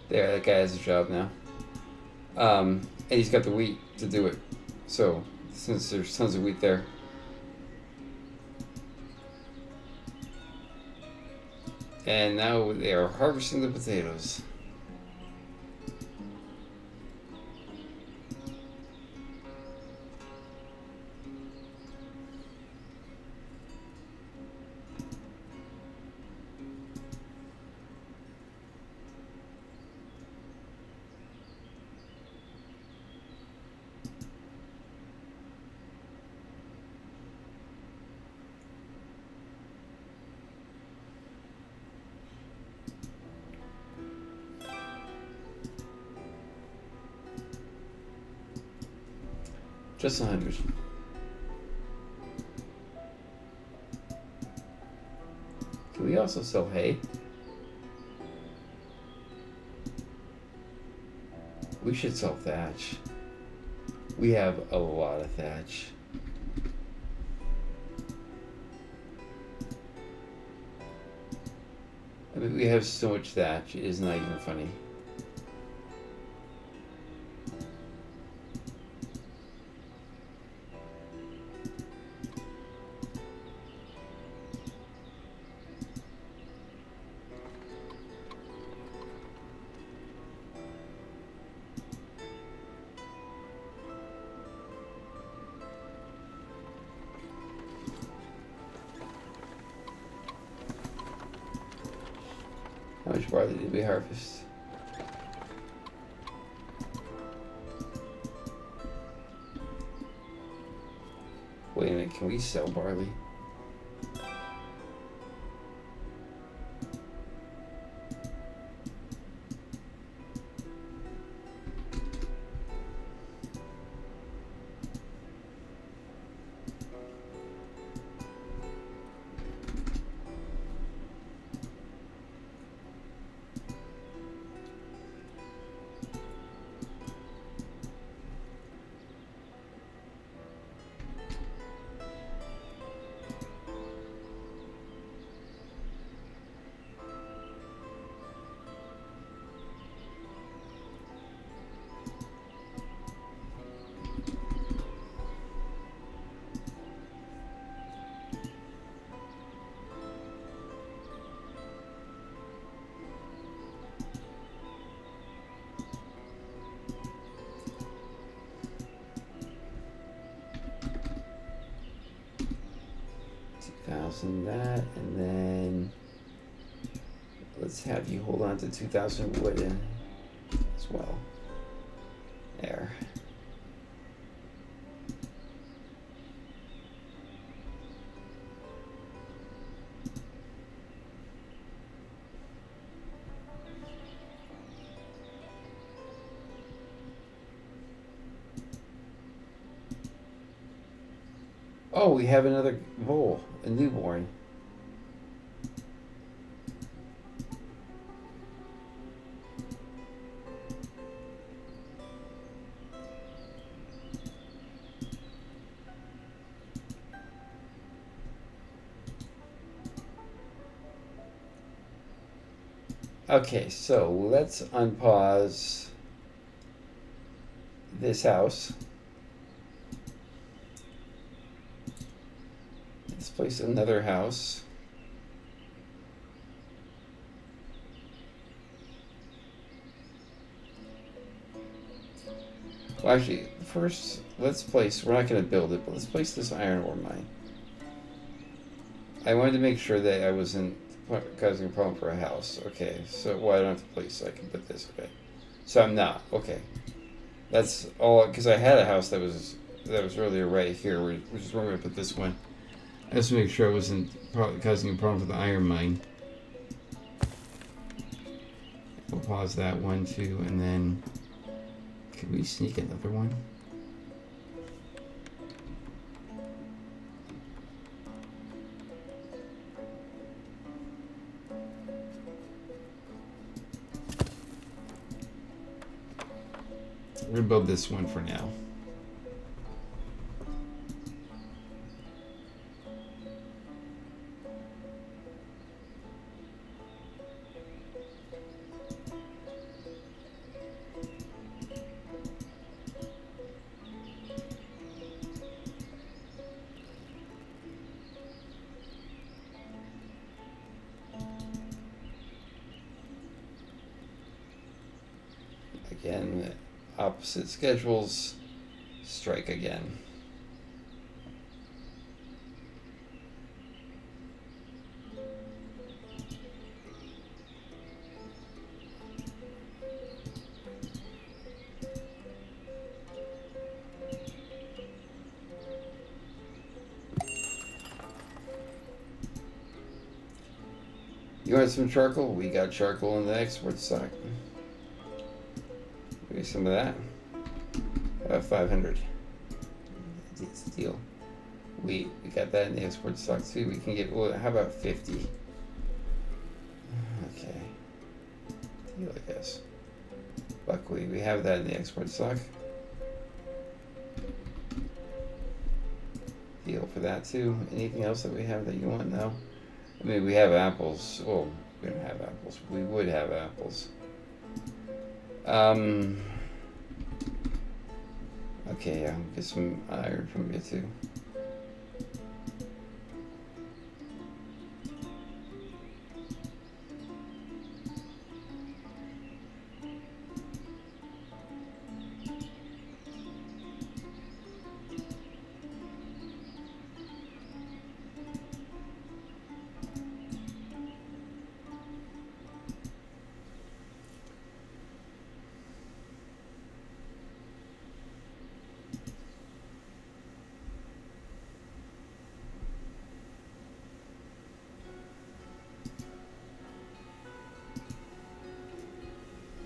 There, that guy has a job now. And he's got the wheat to do it. So, since there's tons of wheat there. And now they are harvesting the potatoes. Just 100. Can we also sell hay? We should sell thatch. We have a lot of thatch. I mean, we have so much thatch, it is not even funny. How much barley did we harvest? Wait a minute, can we sell barley? That, and then let's have you hold on to 2,000 wood as well. There. Oh, we have another vole, a newborn. Okay, so let's unpause this house. Let's place another house. Well, actually, first, let's place, we're not going to build it, but let's place this iron ore mine. I wanted to make sure that I wasn't causing a problem for a house. Okay, so, well, I don't have to place, so I can put this, okay. So I'm not, okay. That's all, because I had a house that was earlier right here, which is where we're going to put this one. I just make sure I wasn't causing a problem for the iron mine. We'll pause that one too, and then could we sneak another one? We're gonna build this one for now. Again, opposite schedules, strike again. You want some charcoal? We got charcoal in the export stock. Maybe some of that. 500. It's a deal. We got that in the export stock too. We can get, well, how about 50? Okay. Deal, I guess. Buckwheat, we have that in the export stock. Deal for that too. Anything else that we have that you want? No? I mean, we have apples. Oh, we don't have apples. We would have apples. Okay, I'll get some iron from you too.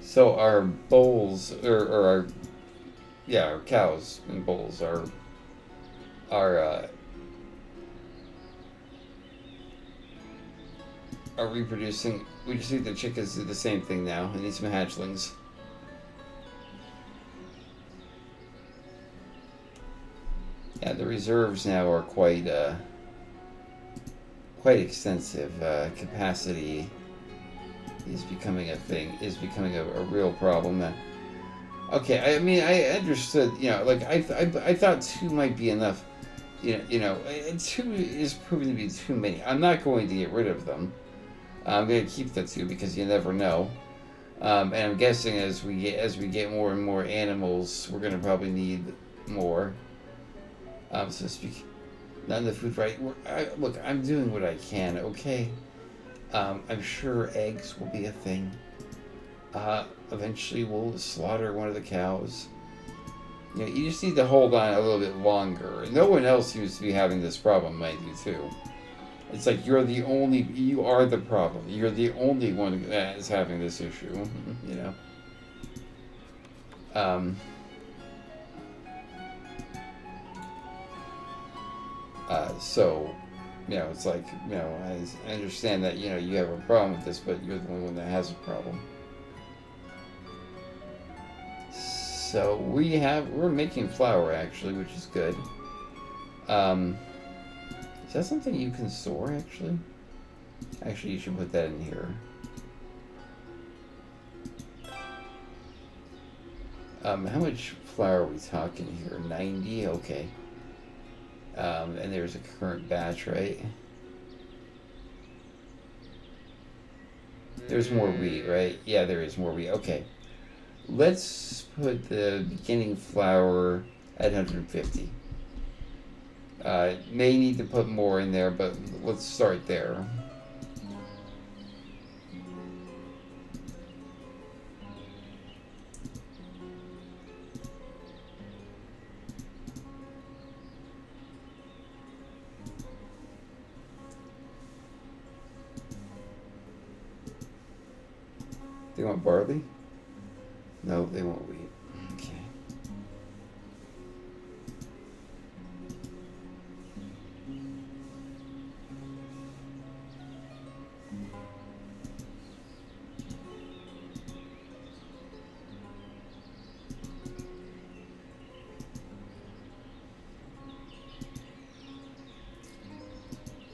So our bulls, or our cows and bulls are reproducing. We just need the chickens to do the same thing now. I need some hatchlings. Yeah, the reserves now are quite extensive. Capacity is becoming a thing, is becoming a real problem. Okay, I mean, I understood, like, I thought 2 might be enough. 2 is proving to be too many. I'm not going to get rid of them. I'm going to keep the 2 because you never know. And I'm guessing as we get more and more animals, we're going to probably need more. So to speak, not enough food, right? Look, I'm doing what I can, okay? I'm sure eggs will be a thing. Eventually we'll slaughter one of the cows. You just need to hold on a little bit longer. No one else seems to be having this problem, mind you, too. It's like you are the problem. You're the only one that is having this issue, So, it's like, I understand that, you have a problem with this, but you're the only one that has a problem. So we're making flour actually, which is good. Is that something you can store actually? Actually, you should put that in here. How much flour are we talking here? 90? Okay. And there's a current batch, right? There's more wheat, right? Yeah, there is more wheat. Okay. Let's put the beginning flour at 150. May need to put more in there, but let's start there. They want barley? No, they want wheat. Okay.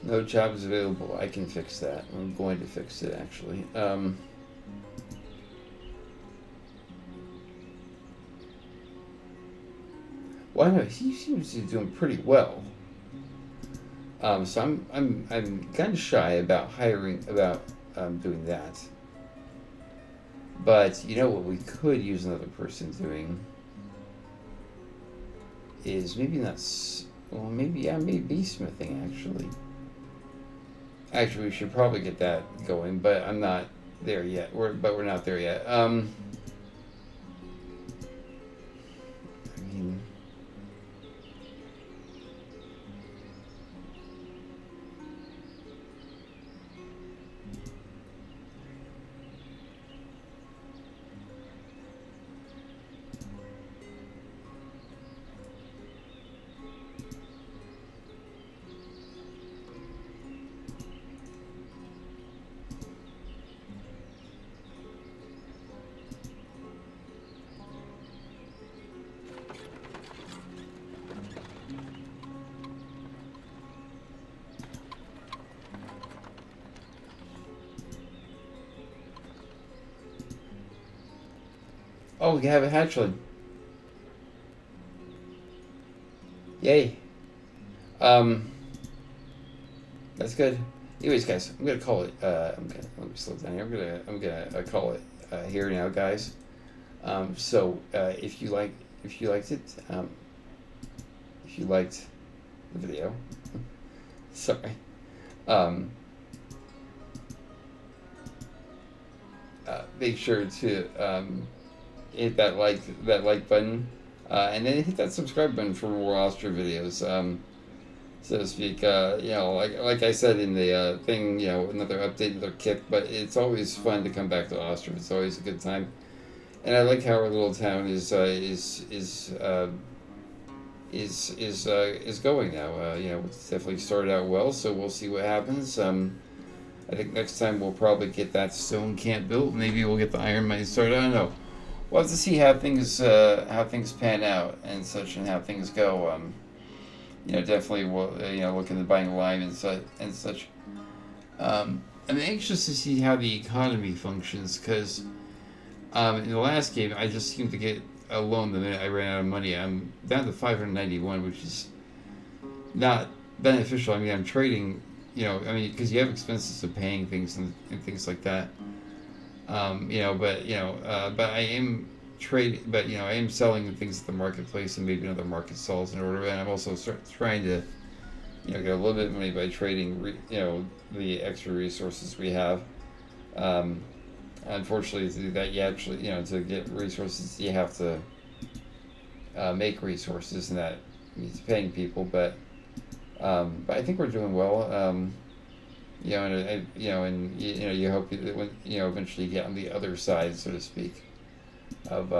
No jobs available. I can fix that. I'm going to fix it, actually. Well, I know he seems to be doing pretty well. So I'm kind of shy about doing that. But you know what we could use another person doing is maybe not. Well, maybe smithing actually. Actually, we should probably get that going, but I'm not there yet. We're not there yet. I mean, oh, we have a hatchling. Yay. That's good. Anyways, guys, I'm gonna call it. Let me slow down here. I'm gonna call it here now, guys. If you liked it, if you liked the video, sorry. Make sure to hit that like button, and then hit that subscribe button for more Ostriv videos. So to speak. Like I said in the thing, another update, another kick. But it's always fun to come back to Ostriv. It's always a good time, and I like how our little town is going now. It's definitely started out well, so we'll see what happens. I think next time we'll probably get that stone camp built. Maybe we'll get the iron mine started. I don't know. We'll have to see how things pan out and such, and how things go. Definitely we'll look into buying lime and such. I'm anxious to see how the economy functions because in the last game I just seemed to get a loan the minute I ran out of money. I'm down to 591, which is not beneficial. I mean, I'm trading. Because you have expenses of paying things and things like that. But I am I am selling things at the marketplace, and maybe another market sells in order. And I'm also trying to, get a little bit of money by trading, the extra resources we have. Unfortunately, to do that, you actually, to get resources, you have to make resources, and that means paying people. But I think we're doing well. You hope that when eventually you get on the other side, so to speak, of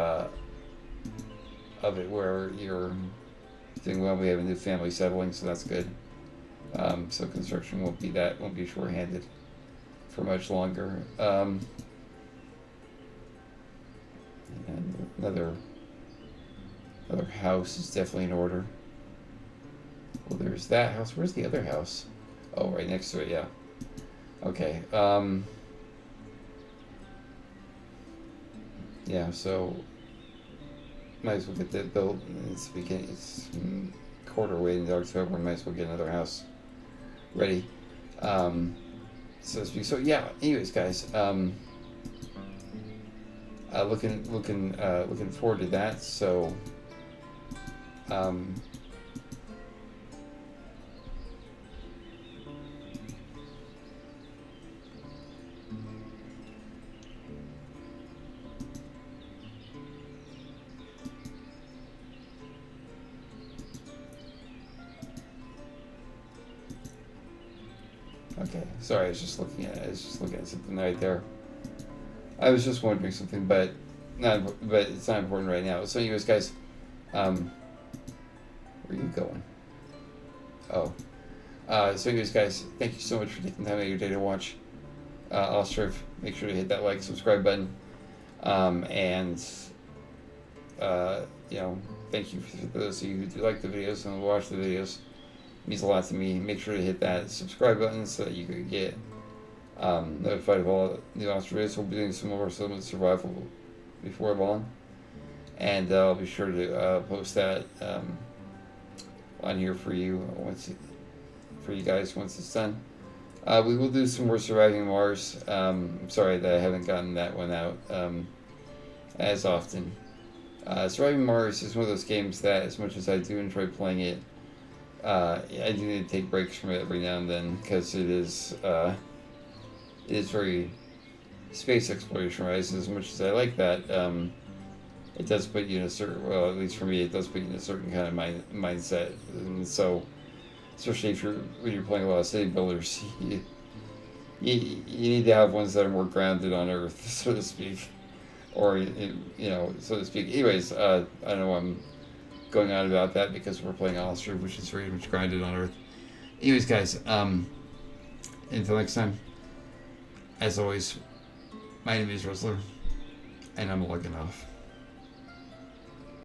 it, where you're doing well. We have a new family settling, so that's good. So construction won't be short-handed for much longer. And another house is definitely in order. Well, there's that house. Where's the other house? Oh, right next to it, yeah. Okay. Yeah, so might as well get that built. It's quarter way into October. Might as well get another house ready, so to speak. So yeah. Anyways, guys, looking forward to that. So, okay. Sorry, I was just looking at something right there. I was just wondering something, but it's not important right now. So, anyways, guys, where are you going? Oh, so anyways, guys, thank you so much for taking time out of your day to watch Ostriv. Make sure to hit that like, subscribe button, and thank you for those of you who do like the videos and watch the videos. It means a lot to me. Make sure to hit that subscribe button so that you can get notified of all new Ostriv videos. We'll be doing some more settlement survival before long, and I'll be sure to post that on here for you guys once it's done. We will do some more Surviving Mars. I'm sorry that I haven't gotten that one out as often. Surviving Mars is one of those games that, as much as I do enjoy playing it, I do need to take breaks from it every now and then, because it is very space exploration, right? So as much as I like that, it does put you in a certain, well, at least for me, it does put you in a certain kind of mindset. And so, especially when you're playing a lot of city builders, you need to have ones that are more grounded on Earth, so to speak, or so to speak. Anyways, I don't know why I'm going on about that, because we're playing Ostriv, which is very much grounded on Earth. Anyways, guys, until next time, as always, my name is Rosler, and I'm logging off.